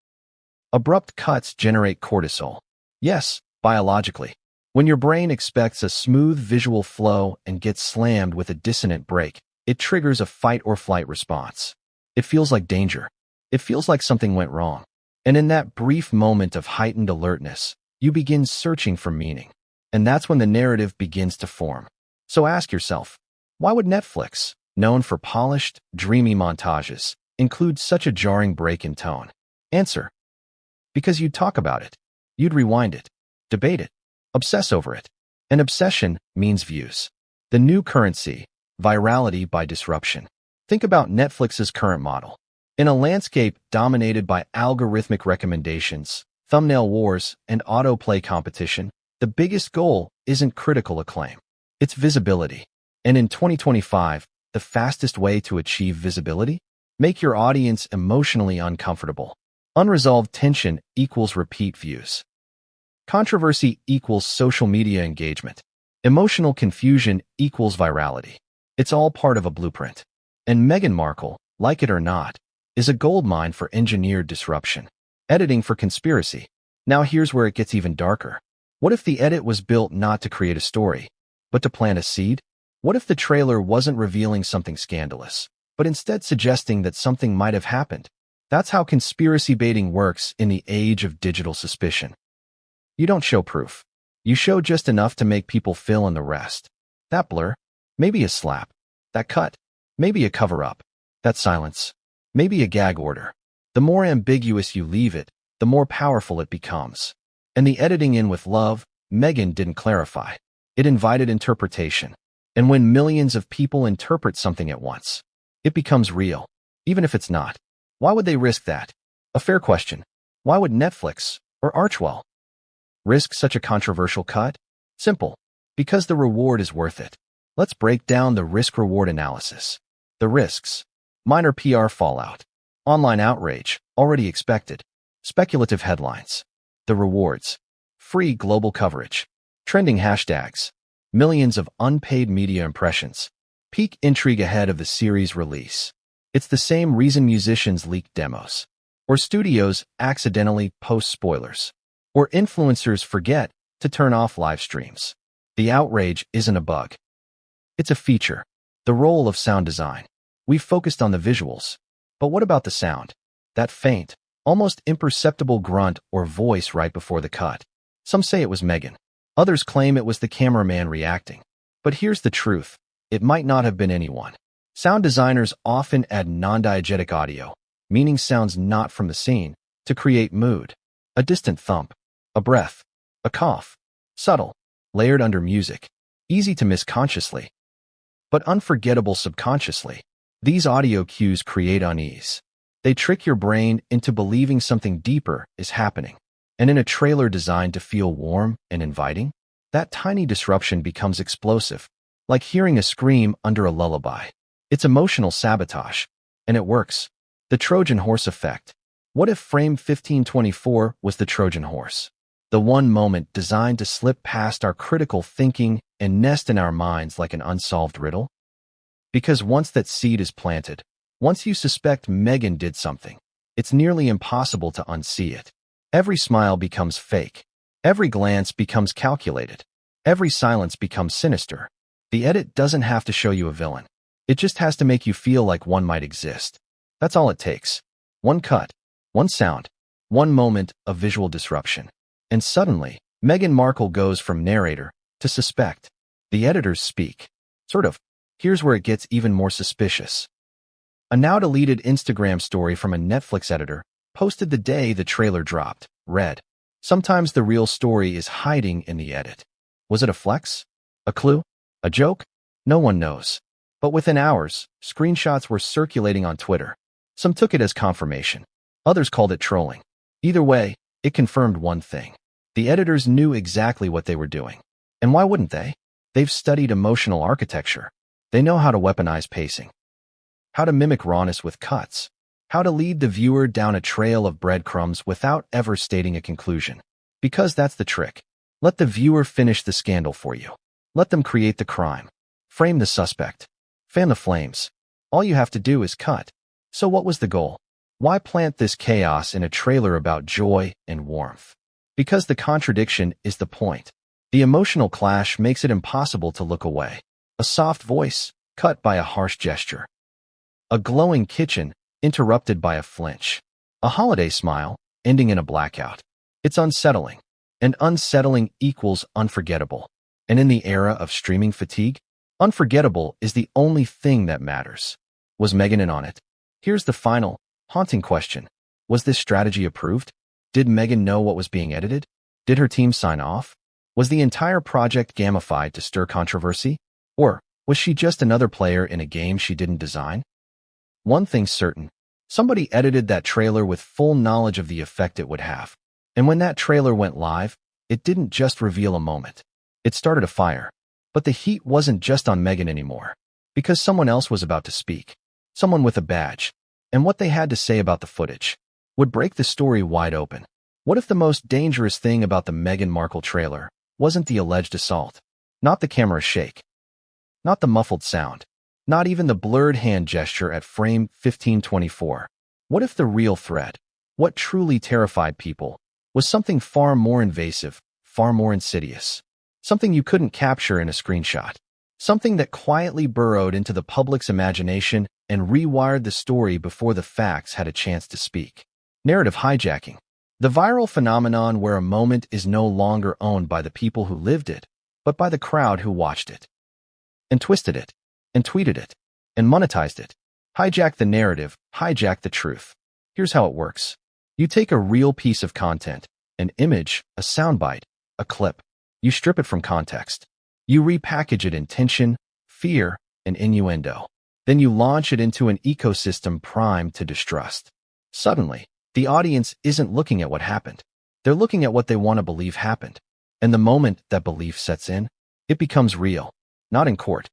Abrupt cuts generate cortisol. Yes, biologically. When your brain expects a smooth visual flow and gets slammed with a dissonant break, it triggers a fight-or-flight response. It feels like danger. It feels like something went wrong. And in that brief moment of heightened alertness, you begin searching for meaning. And that's when the narrative begins to form. So ask yourself, why would Netflix, known for polished, dreamy montages, include such a jarring break in tone? Answer: because you'd talk about it. You'd rewind it, debate it, obsess over it. And obsession means views. The new currency, virality by disruption. Think about Netflix's current model. In a landscape dominated by algorithmic recommendations, thumbnail wars, and autoplay competition, the biggest goal isn't critical acclaim. It's visibility. And in 2025, the fastest way to achieve visibility? Make your audience emotionally uncomfortable. Unresolved tension equals repeat views. Controversy equals social media engagement. Emotional confusion equals virality. It's all part of a blueprint. And Meghan Markle, like it or not, is a goldmine for engineered disruption. Editing for conspiracy. Now here's where it gets even darker. What if the edit was built not to create a story, but to plant a seed? What if the trailer wasn't revealing something scandalous, but instead suggesting that something might have happened? That's how conspiracy baiting works in the age of digital suspicion. You don't show proof. You show just enough to make people fill in the rest. That blur, maybe a slap. That cut, maybe a cover-up. That silence, maybe a gag order. The more ambiguous you leave it, the more powerful it becomes. And the editing in with love, Meghan didn't clarify. It invited interpretation. And when millions of people interpret something at once, it becomes real, even if it's not. Why would they risk that? A fair question. Why would Netflix, or Archwell, risk such a controversial cut? Simple. Because the reward is worth it. Let's break down the risk-reward analysis. The risks. Minor PR fallout. Online outrage, already expected. Speculative headlines. The rewards. Free global coverage. Trending hashtags. Millions of unpaid media impressions. Peak intrigue ahead of the series release. It's the same reason musicians leak demos, or studios accidentally post spoilers, or influencers forget to turn off live streams. The outrage isn't a bug. It's a feature. The role of sound design. We've focused on the visuals. But what about the sound? That faint, almost imperceptible grunt or voice right before the cut. Some say it was Meghan. Others claim it was the cameraman reacting. But here's the truth. It might not have been anyone. Sound designers often add non-diegetic audio, meaning sounds not from the scene, to create mood. A distant thump, a breath, a cough. Subtle, layered under music. Easy to miss consciously, but unforgettable subconsciously. These audio cues create unease. They trick your brain into believing something deeper is happening. And in a trailer designed to feel warm and inviting, that tiny disruption becomes explosive, like hearing a scream under a lullaby. It's emotional sabotage, and it works. The Trojan horse effect. What if frame 1524 was the Trojan horse? The one moment designed to slip past our critical thinking and nest in our minds like an unsolved riddle? Because once that seed is planted, once you suspect Meghan did something, it's nearly impossible to unsee it. Every smile becomes fake. Every glance becomes calculated. Every silence becomes sinister. The edit doesn't have to show you a villain. It just has to make you feel like one might exist. That's all it takes. One cut, one sound, one moment of visual disruption. And suddenly, Meghan Markle goes from narrator to suspect. The editors speak. Sort of. Here's where it gets even more suspicious. A now-deleted Instagram story from a Netflix editor posted the day the trailer dropped, read, "Sometimes the real story is hiding in the edit." Was it a flex? A clue? A joke? No one knows. But within hours, screenshots were circulating on Twitter. Some took it as confirmation. Others called it trolling. Either way, it confirmed one thing. The editors knew exactly what they were doing. And why wouldn't they? They've studied emotional architecture. They know how to weaponize pacing, how to mimic rawness with cuts, how to lead the viewer down a trail of breadcrumbs without ever stating a conclusion. Because that's the trick. Let the viewer finish the scandal for you. Let them create the crime. Frame the suspect. Fan the flames. All you have to do is cut. So what was the goal? Why plant this chaos in a trailer about joy and warmth? Because the contradiction is the point. The emotional clash makes it impossible to look away. A soft voice, cut by a harsh gesture. A glowing kitchen, interrupted by a flinch. A holiday smile, ending in a blackout. It's unsettling. And unsettling equals unforgettable. And in the era of streaming fatigue, unforgettable is the only thing that matters. Was Meghan in on it? Here's the final, haunting question. Was this strategy approved? Did Meghan know what was being edited? Did her team sign off? Was the entire project gamified to stir controversy? Or was she just another player in a game she didn't design? One thing's certain. Somebody edited that trailer with full knowledge of the effect it would have. And when that trailer went live, it didn't just reveal a moment. It started a fire. But the heat wasn't just on Meghan anymore. Because someone else was about to speak. Someone with a badge. And what they had to say about the footage would break the story wide open. What if the most dangerous thing about the Meghan Markle trailer wasn't the alleged assault? Not the camera shake. Not the muffled sound. Not even the blurred hand gesture at frame 1524. What if the real threat, what truly terrified people, was something far more invasive, far more insidious? Something you couldn't capture in a screenshot. Something that quietly burrowed into the public's imagination and rewired the story before the facts had a chance to speak. Narrative hijacking. The viral phenomenon where a moment is no longer owned by the people who lived it, but by the crowd who watched it. And twisted it, and tweeted it, and monetized it. Hijack the narrative, hijack the truth. Here's how it works. You take a real piece of content, an image, a soundbite, a clip. You strip it from context. You repackage it in tension, fear, and innuendo. Then you launch it into an ecosystem primed to distrust. Suddenly, the audience isn't looking at what happened. They're looking at what they want to believe happened. And the moment that belief sets in, it becomes real. Not in court,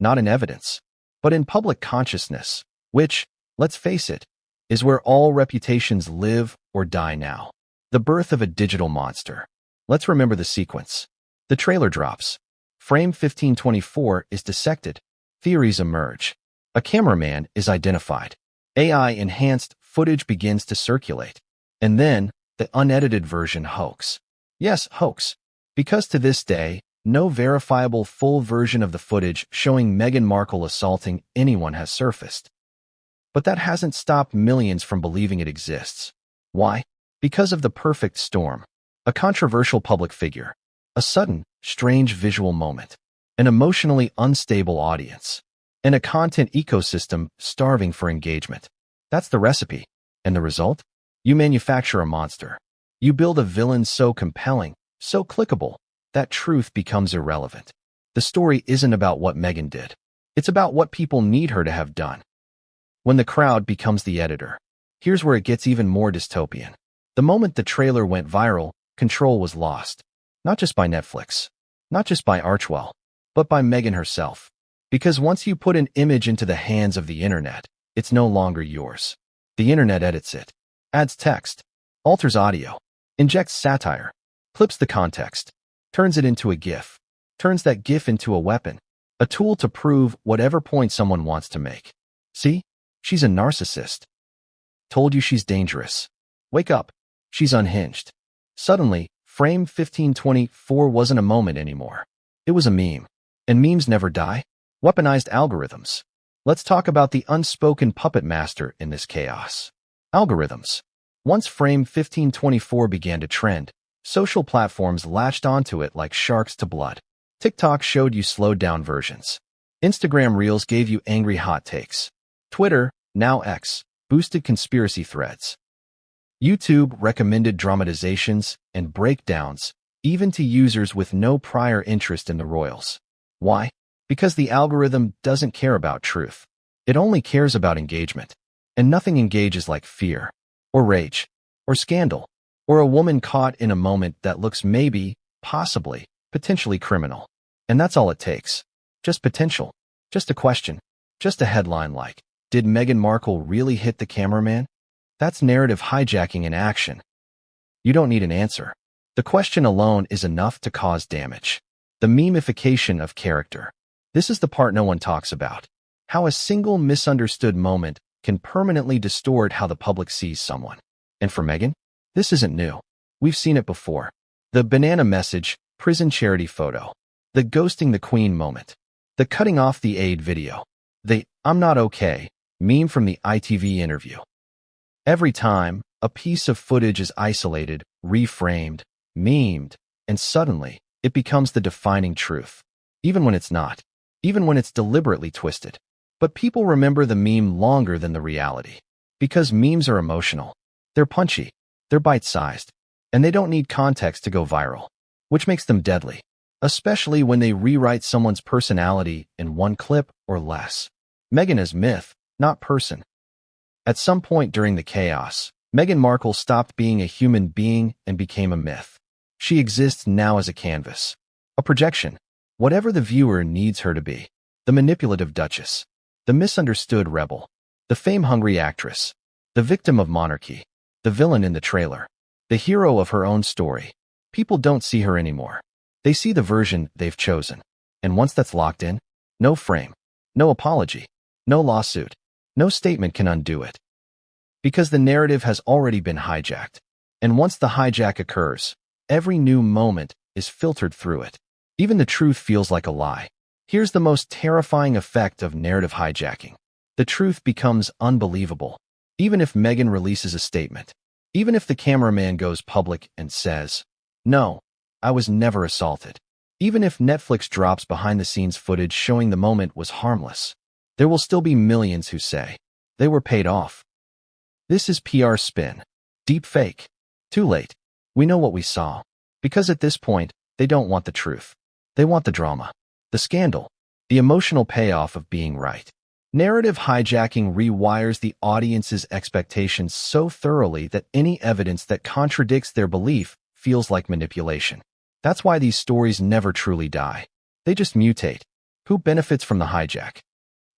not in evidence, but in public consciousness, which, let's face it, is where all reputations live or die now. The birth of a digital monster. Let's remember the sequence. The trailer drops. Frame 1524 is dissected. Theories emerge. A cameraman is identified. AI-enhanced footage begins to circulate. And then, the unedited version hoax. Yes, hoax. Because to this day, no verifiable full version of the footage showing Meghan Markle assaulting anyone has surfaced. But that hasn't stopped millions from believing it exists. Why? Because of the perfect storm. A controversial public figure. A sudden, strange visual moment. An emotionally unstable audience. And a content ecosystem starving for engagement. That's the recipe. And the result? You manufacture a monster. You build a villain so compelling, so clickable, that truth becomes irrelevant. The story isn't about what Meghan did. It's about what people need her to have done. When the crowd becomes the editor. Here's where it gets even more dystopian. The moment the trailer went viral, control was lost. Not just by Netflix. Not just by Archwell. But by Meghan herself. Because once you put an image into the hands of the internet, it's no longer yours. The internet edits it. Adds text. Alters audio. Injects satire. Clips the context. Turns it into a GIF. Turns that GIF into a weapon. A tool to prove whatever point someone wants to make. See? She's a narcissist. Told you she's dangerous. Wake up. She's unhinged. Suddenly, frame 1524 wasn't a moment anymore. It was a meme. And memes never die. Weaponized algorithms. Let's talk about the unspoken puppet master in this chaos. Algorithms. Once frame 1524 began to trend, social platforms latched onto it like sharks to blood. TikTok showed you slowed-down versions. Instagram Reels gave you angry hot takes. Twitter, now X, boosted conspiracy threads. YouTube recommended dramatizations and breakdowns, even to users with no prior interest in the royals. Why? Because the algorithm doesn't care about truth. It only cares about engagement. And nothing engages like fear, or rage, or scandal, or a woman caught in a moment that looks maybe, possibly, potentially criminal. And that's all it takes. Just potential. Just a question. Just a headline like, did Meghan Markle really hit the cameraman? That's narrative hijacking in action. You don't need an answer. The question alone is enough to cause damage. The memification of character. This is the part no one talks about. How a single misunderstood moment can permanently distort how the public sees someone. And for Meghan, this isn't new. We've seen it before. The banana message, prison charity photo. The ghosting the queen moment. The cutting off the aid video. The I'm not okay meme from the ITV interview. Every time, a piece of footage is isolated, reframed, memed, and suddenly, it becomes the defining truth. Even when it's not. Even when it's deliberately twisted. But people remember the meme longer than the reality. Because memes are emotional. They're punchy. They're bite-sized. And they don't need context to go viral. Which makes them deadly. Especially when they rewrite someone's personality in one clip or less. Meghan is myth, not person. At some point during the chaos, Meghan Markle stopped being a human being and became a myth. She exists now as a canvas. A projection. Whatever the viewer needs her to be. The manipulative duchess. The misunderstood rebel. The fame-hungry actress. The victim of monarchy. The villain in the trailer. The hero of her own story. People don't see her anymore. They see the version they've chosen. And once that's locked in, no frame, no apology, no lawsuit, no statement can undo it. Because the narrative has already been hijacked. And once the hijack occurs, every new moment is filtered through it. Even the truth feels like a lie. Here's the most terrifying effect of narrative hijacking. The truth becomes unbelievable. Even if Meghan releases a statement. Even if the cameraman goes public and says, "No, I was never assaulted." Even if Netflix drops behind-the-scenes footage showing the moment was harmless. There will still be millions who say, they were paid off. This is PR spin. Deep fake. Too late. We know what we saw. Because at this point, they don't want the truth. They want the drama. The scandal. The emotional payoff of being right. Narrative hijacking rewires the audience's expectations so thoroughly that any evidence that contradicts their belief feels like manipulation. That's why these stories never truly die. They just mutate. Who benefits from the hijack?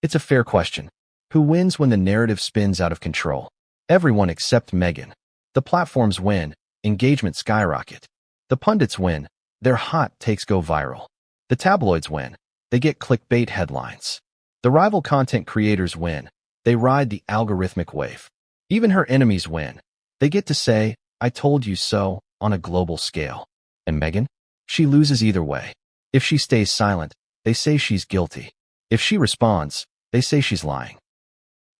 It's a fair question. Who wins when the narrative spins out of control? Everyone except Meghan. The platforms win. Engagement skyrocket. The pundits win. Their hot takes go viral. The tabloids win. They get clickbait headlines. The rival content creators win. They ride the algorithmic wave. Even her enemies win. They get to say, "I told you so," on a global scale. And Meghan? She loses either way. If she stays silent, they say she's guilty. If she responds, they say she's lying.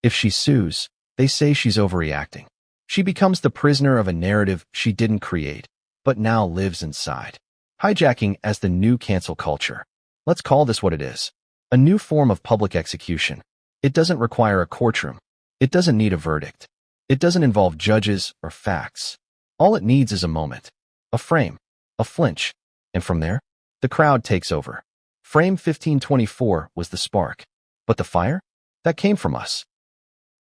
If she sues, they say she's overreacting. She becomes the prisoner of a narrative she didn't create, but now lives inside. Hijacking as the new cancel culture. Let's call this what it is. A new form of public execution. It doesn't require a courtroom. It doesn't need a verdict. It doesn't involve judges or facts. All it needs is a moment, a frame, a flinch, and from there, the crowd takes over. Frame 1524 was the spark. But the fire? That came from us.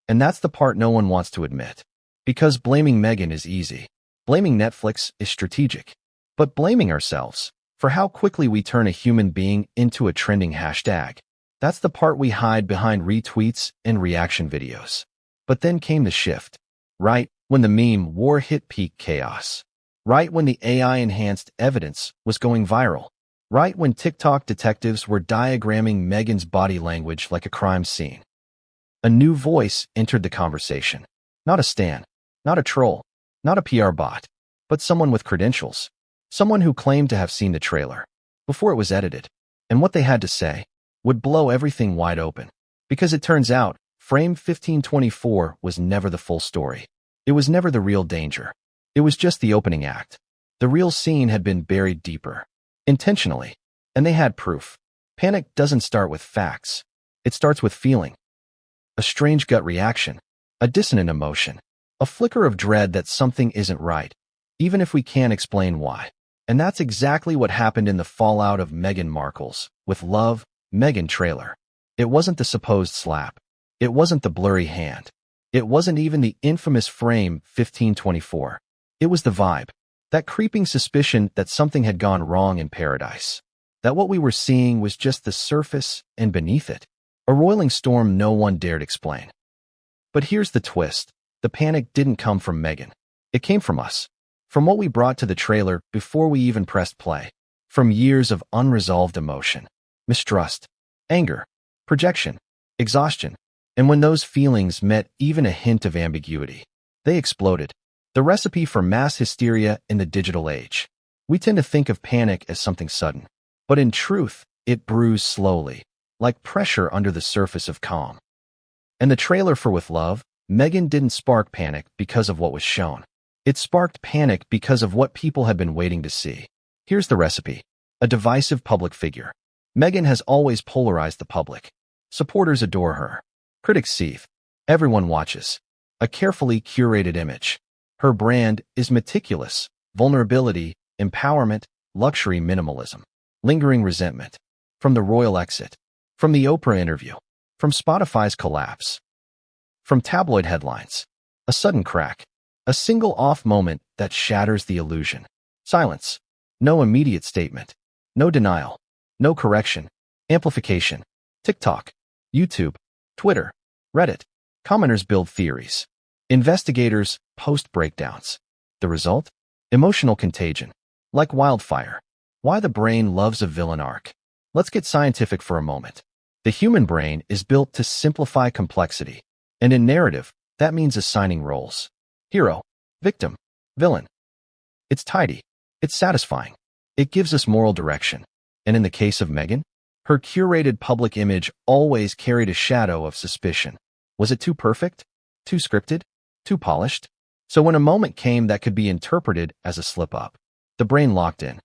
And that's the part no one wants to admit. Because blaming Meghan is easy. Blaming Netflix is strategic. But blaming ourselves for how quickly we turn a human being into a trending hashtag, that's the part we hide behind retweets and reaction videos. But then came the shift. Right when the meme war hit peak chaos. Right when the AI-enhanced evidence was going viral. Right when TikTok detectives were diagramming Meghan's body language like a crime scene. A new voice entered the conversation. Not a stan, not a troll, not a PR bot, but someone with credentials. Someone who claimed to have seen the trailer before it was edited. And what they had to say would blow everything wide open. Because it turns out, Frame 1524 was never the full story. It was never the real danger. It was just the opening act. The real scene had been buried deeper. Intentionally. And they had proof. Panic doesn't start with facts. It starts with feeling. A strange gut reaction. A dissonant emotion. A flicker of dread that something isn't right, even if we can't explain why. And that's exactly what happened in the fallout of Meghan Markle's With Love, Meghan trailer. It wasn't the supposed slap. It wasn't the blurry hand. It wasn't even the infamous Frame 1524. It was the vibe. That creeping suspicion that something had gone wrong in paradise. That what we were seeing was just the surface, and beneath it, a roiling storm no one dared explain. But here's the twist. The panic didn't come from Meghan. It came from us. From what we brought to the trailer before we even pressed play. From years of unresolved emotion, mistrust, anger, projection, exhaustion. And when those feelings met even a hint of ambiguity, they exploded. The recipe for mass hysteria in the digital age. We tend to think of panic as something sudden. But in truth, it brews slowly, like pressure under the surface of calm. And the trailer for With Love, Meghan didn't spark panic because of what was shown. It sparked panic because of what people had been waiting to see. Here's the recipe. A divisive public figure. Meghan has always polarized the public. Supporters adore her. Critics seethe. Everyone watches. A carefully curated image. Her brand is meticulous. Vulnerability, empowerment, luxury minimalism. Lingering resentment. From the royal exit. From the Oprah interview. From Spotify's collapse. From tabloid headlines. A sudden crack. A single off moment that shatters the illusion. Silence. No immediate statement. No denial. No correction. Amplification. TikTok. YouTube. Twitter. Reddit. Commenters build theories. Investigators post breakdowns. The result? Emotional contagion. Like wildfire. Why the brain loves a villain arc. Let's get scientific for a moment. The human brain is built to simplify complexity. And in narrative, that means assigning roles. Hero, victim, villain. It's tidy. It's satisfying. It gives us moral direction. And in the case of Meghan, her curated public image always carried a shadow of suspicion. Was it too perfect? Too scripted? Too polished? So when a moment came that could be interpreted as a slip-up, the brain locked in.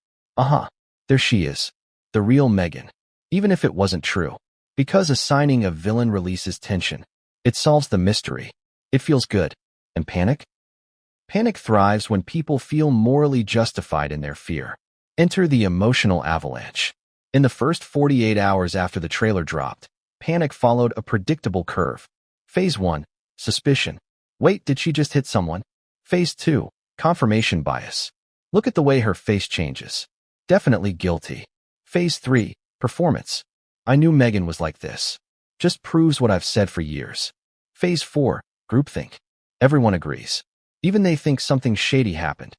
There she is. The real Meghan. Even if it wasn't true. Because assigning a villain releases tension. It solves the mystery. It feels good. And panic? Panic thrives when people feel morally justified in their fear. Enter the emotional avalanche. In the first 48 hours after the trailer dropped, panic followed a predictable curve. Phase 1, suspicion. Wait, did she just hit someone? Phase 2, confirmation bias. Look at the way her face changes. Definitely guilty. Phase 3, performance. I knew Meghan was like this. Just proves what I've said for years. Phase 4, groupthink. Everyone agrees. Even they think something shady happened.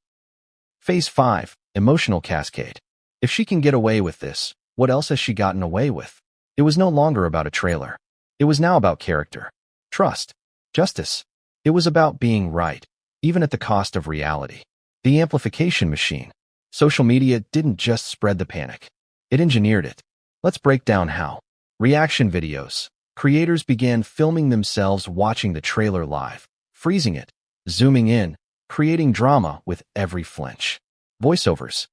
Phase 5, emotional cascade. If she can get away with this, what else has she gotten away with? It was no longer about a trailer. It was now about character, trust, justice. It was about being right, even at the cost of reality. The amplification machine. Social media didn't just spread the panic. It engineered it. Let's break down how. Reaction videos. Creators began filming themselves watching the trailer live, freezing it, zooming in, creating drama with every flinch. Voiceovers.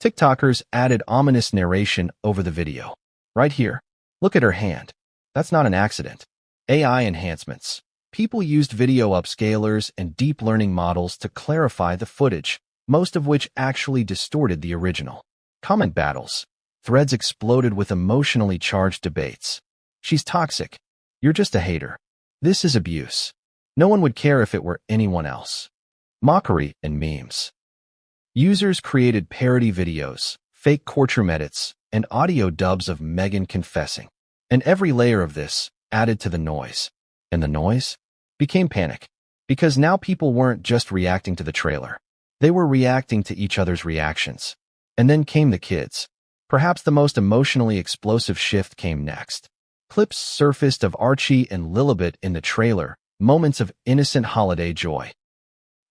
TikTokers added ominous narration over the video. Right here. Look at her hand. That's not an accident. AI enhancements. People used video upscalers and deep learning models to clarify the footage, most of which actually distorted the original. Comment battles. Threads exploded with emotionally charged debates. She's toxic. You're just a hater. This is abuse. No one would care if it were anyone else. Mockery and memes. Users created parody videos, fake courtroom edits, and audio dubs of Meghan confessing. And every layer of this added to the noise. And the noise became panic. Because now people weren't just reacting to the trailer. They were reacting to each other's reactions. And then came the kids. Perhaps the most emotionally explosive shift came next. Clips surfaced of Archie and Lilibet in the trailer, moments of innocent holiday joy.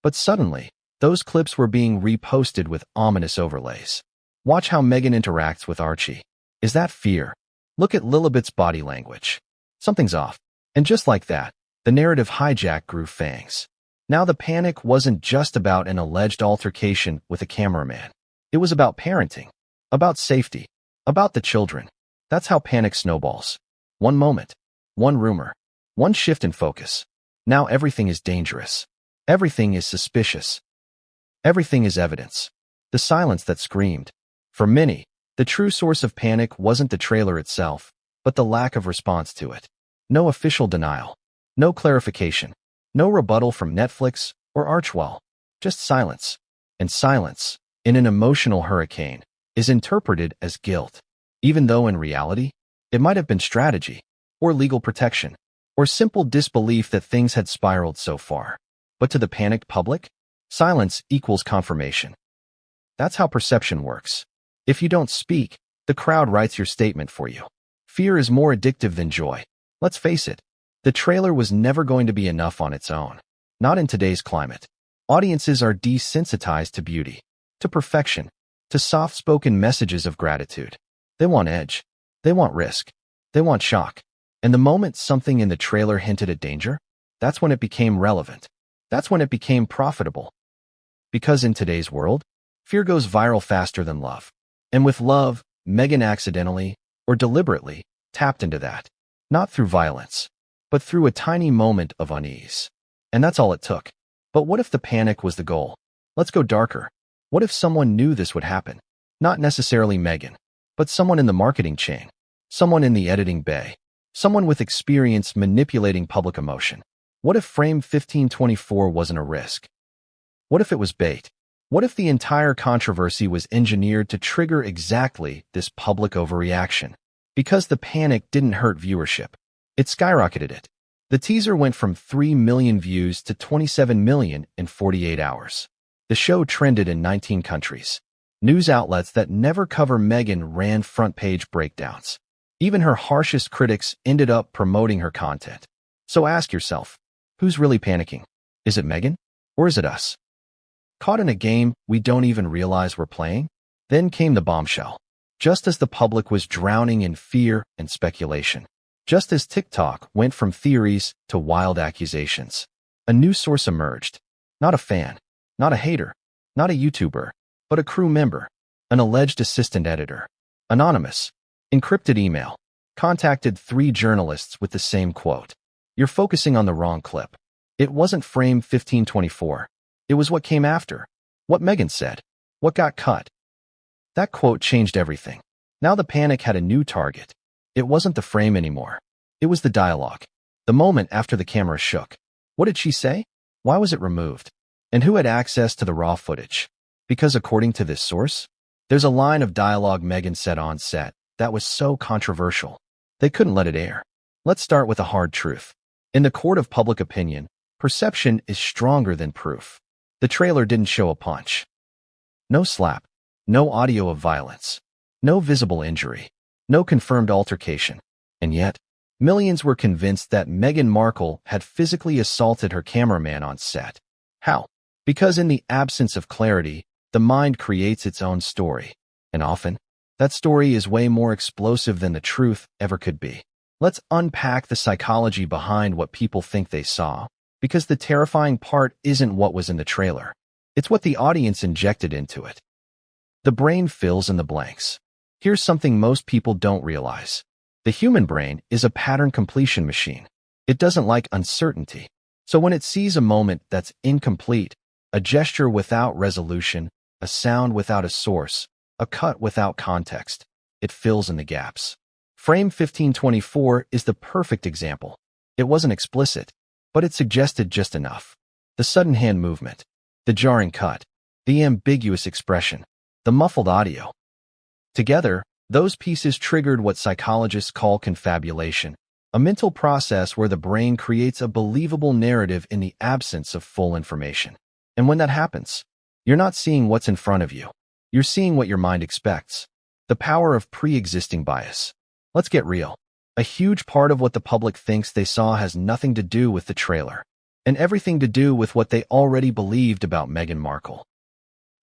But suddenly, those clips were being reposted with ominous overlays. Watch how Meghan interacts with Archie. Is that fear? Look at Lilibet's body language. Something's off. And just like that, the narrative hijack grew fangs. Now the panic wasn't just about an alleged altercation with a cameraman. It was about parenting, about safety, about the children. That's how panic snowballs. One moment, one rumor, one shift in focus. Now everything is dangerous. Everything is suspicious. Everything is evidence. The silence that screamed. For many, the true source of panic wasn't the trailer itself, but the lack of response to it. No official denial. No clarification. No rebuttal from Netflix or Archwell. Just silence. And silence, in an emotional hurricane, is interpreted as guilt, even though in reality, it might have been strategy, or legal protection, or simple disbelief that things had spiraled so far. But to the panicked public, silence equals confirmation. That's how perception works. If you don't speak, the crowd writes your statement for you. Fear is more addictive than joy. Let's face it, the trailer was never going to be enough on its own. Not in today's climate. Audiences are desensitized to beauty, to perfection, to soft-spoken messages of gratitude. They want edge. They want risk. They want shock. And the moment something in the trailer hinted at danger, that's when it became relevant. That's when it became profitable. Because in today's world, fear goes viral faster than love. And with love, Meghan accidentally, or deliberately, tapped into that. Not through violence, but through a tiny moment of unease. And that's all it took. But what if the panic was the goal? Let's go darker. What if someone knew this would happen? Not necessarily Meghan, but someone in the marketing chain, someone in the editing bay, someone with experience manipulating public emotion. What if frame 1524 wasn't a risk? What if it was bait? What if the entire controversy was engineered to trigger exactly this public overreaction? Because the panic didn't hurt viewership. It skyrocketed it. The teaser went from 3 million views to 27 million in 48 hours. The show trended in 19 countries. News outlets that never cover Meghan ran front-page breakdowns. Even her harshest critics ended up promoting her content. So ask yourself, who's really panicking? Is it Meghan? Or is it us? Caught in a game we don't even realize we're playing? Then came the bombshell. Just as the public was drowning in fear and speculation. Just as TikTok went from theories to wild accusations. A new source emerged. Not a fan. Not a hater. Not a YouTuber. But a crew member. An alleged assistant editor. Anonymous. Encrypted email. Contacted 3 journalists with the same quote. You're focusing on the wrong clip. It wasn't frame 1524. It was what came after. What Meghan said. What got cut. That quote changed everything. Now the panic had a new target. It wasn't the frame anymore. It was the dialogue. The moment after the camera shook. What did she say? Why was it removed? And who had access to the raw footage? Because according to this source, there's a line of dialogue Meghan said on set that was so controversial. They couldn't let it air. Let's start with a hard truth. In the court of public opinion, perception is stronger than proof. The trailer didn't show a punch. No slap. No audio of violence. No visible injury. No confirmed altercation. And yet, Millions were convinced that Meghan Markle had physically assaulted her cameraman on set. How? Because in the absence of clarity, the mind creates its own story. And often, that story is way more explosive than the truth ever could be. Let's unpack the psychology behind what people think they saw, because the terrifying part isn't what was in the trailer. It's what the audience injected into it. The brain fills in the blanks. Here's something most people don't realize. The human brain is a pattern completion machine. It doesn't like uncertainty. So when it sees a moment that's incomplete, a gesture without resolution, a sound without a source, a cut without context, it fills in the gaps. Frame 1524 is the perfect example. It wasn't explicit, but it suggested just enough. The sudden hand movement, the jarring cut, the ambiguous expression, the muffled audio. Together, those pieces triggered what psychologists call confabulation, a mental process where the brain creates a believable narrative in the absence of full information. And when that happens, you're not seeing what's in front of you. You're seeing what your mind expects. The power of pre-existing bias. Let's get real. A huge part of what the public thinks they saw has nothing to do with the trailer, and everything to do with what they already believed about Meghan Markle.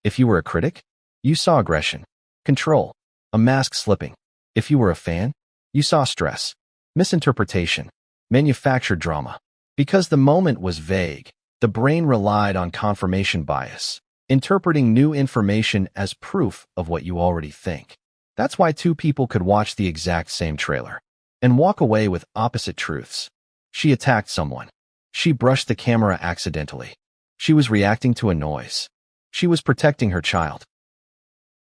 If you were a critic, you saw aggression, control, a mask slipping. If you were a fan, you saw stress, misinterpretation, manufactured drama. Because the moment was vague, the brain relied on confirmation bias, interpreting new information as proof of what you already think. That's why two people could watch the exact same trailer and walk away with opposite truths. She attacked someone. She brushed the camera accidentally. She was reacting to a noise. She was protecting her child.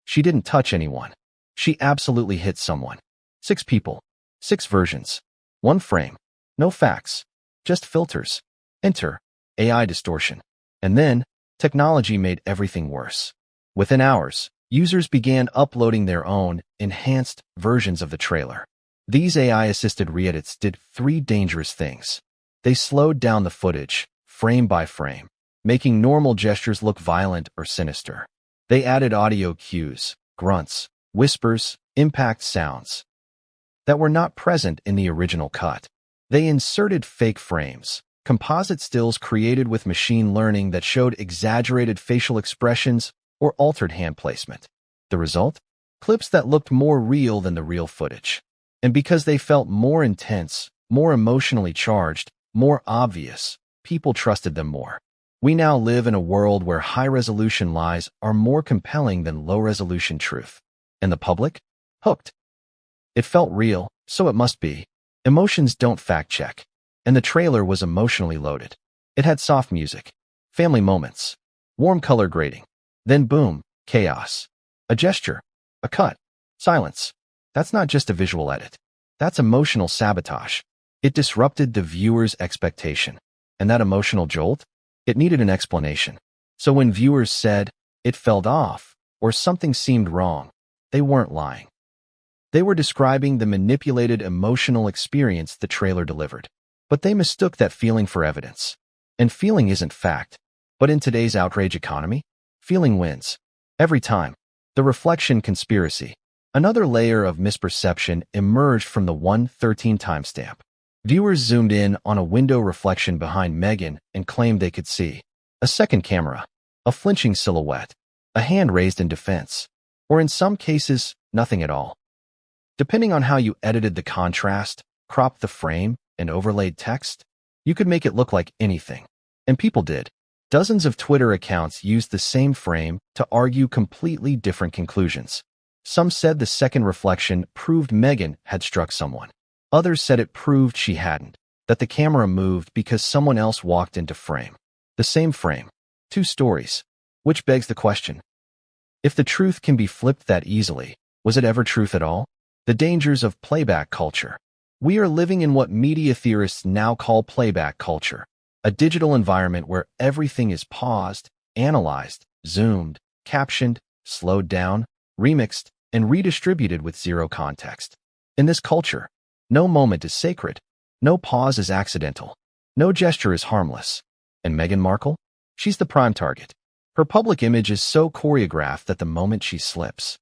She didn't touch anyone. She absolutely hit someone. 6 people. 6 versions. 1 frame. No facts. Just filters. Enter AI distortion. And then, technology made everything worse. Within hours, users began uploading their own, enhanced versions of the trailer. These AI-assisted re-edits did 3 dangerous things. They slowed down the footage, frame by frame, making normal gestures look violent or sinister. They added audio cues, grunts, whispers, impact sounds that were not present in the original cut. They inserted fake frames, composite stills created with machine learning that showed exaggerated facial expressions or altered hand placement. The result? Clips that looked more real than the real footage. And because they felt more intense, more emotionally charged, more obvious, people trusted them more. We now live in a world where high-resolution lies are more compelling than low-resolution truth. And the public? Hooked. It felt real, so it must be. Emotions don't fact-check. And the trailer was emotionally loaded. It had soft music, family moments, warm color grading. Then boom, chaos. A gesture, a cut, silence. That's not just a visual edit. That's emotional sabotage. It disrupted the viewer's expectation. And that emotional jolt? It needed an explanation. So when viewers said, it felt off, or something seemed wrong, they weren't lying. They were describing the manipulated emotional experience the trailer delivered. But they mistook that feeling for evidence. And feeling isn't fact. But in today's outrage economy, feeling wins. Every time. The reflection conspiracy. Another layer of misperception emerged from the 1:13 timestamp. Viewers zoomed in on a window reflection behind Meghan and claimed they could see a second camera, a flinching silhouette, a hand raised in defense, or in some cases, nothing at all. Depending on how you edited the contrast, cropped the frame, and overlaid text, you could make it look like anything. And people did. Dozens of Twitter accounts used the same frame to argue completely different conclusions. Some said the second reflection proved Meghan had struck someone. Others said it proved she hadn't, that the camera moved because someone else walked into frame. The same frame. 2 stories. Which begs the question. If the truth can be flipped that easily, was it ever truth at all? The dangers of playback culture. We are living in what media theorists now call playback culture, a digital environment where everything is paused, analyzed, zoomed, captioned, slowed down, remixed, and redistributed with zero context. In this culture, no moment is sacred, no pause is accidental, no gesture is harmless. And Meghan Markle? She's the prime target. Her public image is so choreographed that the moment she slips,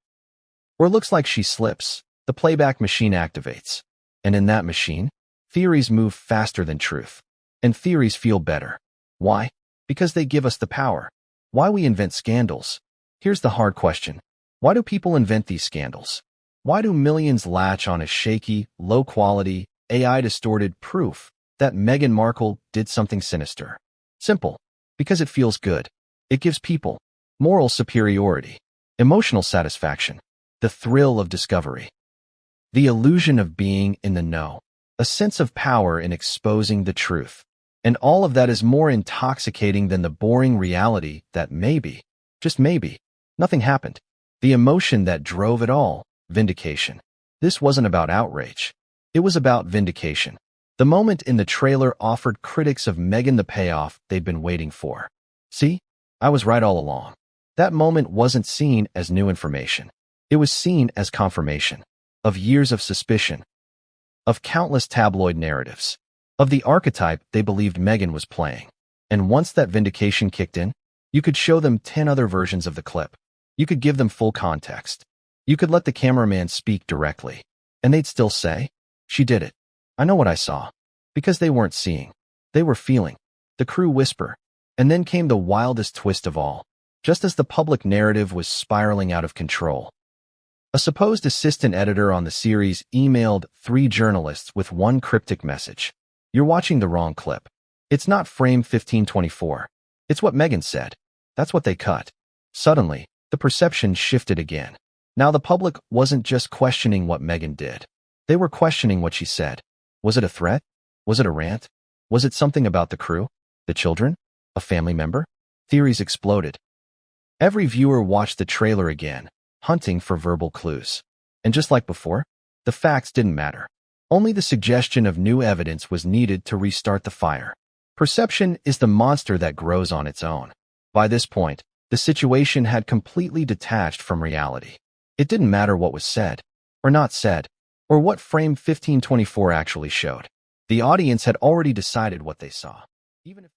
or looks like she slips, the playback machine activates. And in that machine, Theories move faster than truth. And theories feel better. Why? Because they give us the power. Why we invent scandals? Here's the hard question. Why do people invent these scandals? Why do millions latch on a shaky, low-quality, AI-distorted proof that Meghan Markle did something sinister? Simple. Because it feels good. It gives people moral superiority, emotional satisfaction, the thrill of discovery, the illusion of being in the know, a sense of power in exposing the truth. And all of that is more intoxicating than the boring reality that maybe, just maybe, nothing happened. The emotion that drove it all, vindication. This wasn't about outrage. It was about vindication. The moment in the trailer offered critics of Meghan the payoff they'd been waiting for. See? I was right all along. That moment wasn't seen as new information. It was seen as confirmation of years of suspicion, of countless tabloid narratives, of the archetype they believed Meghan was playing. And once that vindication kicked in, you could show them 10 other versions of the clip. You could give them full context. You could let the cameraman speak directly. And they'd still say, "She did it. I know what I saw." Because they weren't seeing. They were feeling. The crew whisper. And then came the wildest twist of all. Just as the public narrative was spiraling out of control, a supposed assistant editor on the series emailed 3 journalists with one cryptic message. "You're watching the wrong clip. It's not frame 1524. It's what Meghan said." That's what they cut. Suddenly, the perception shifted again. Now the public wasn't just questioning what Meghan did. They were questioning what she said. Was it a threat? Was it a rant? Was it something about the crew? The children? A family member? Theories exploded. Every viewer watched the trailer again, hunting for verbal clues. And just like before, the facts didn't matter. Only the suggestion of new evidence was needed to restart the fire. Perception is the monster that grows on its own. By this point, the situation had completely detached from reality. It didn't matter what was said, or not said, or what frame 1524 actually showed. The audience had already decided what they saw. Even if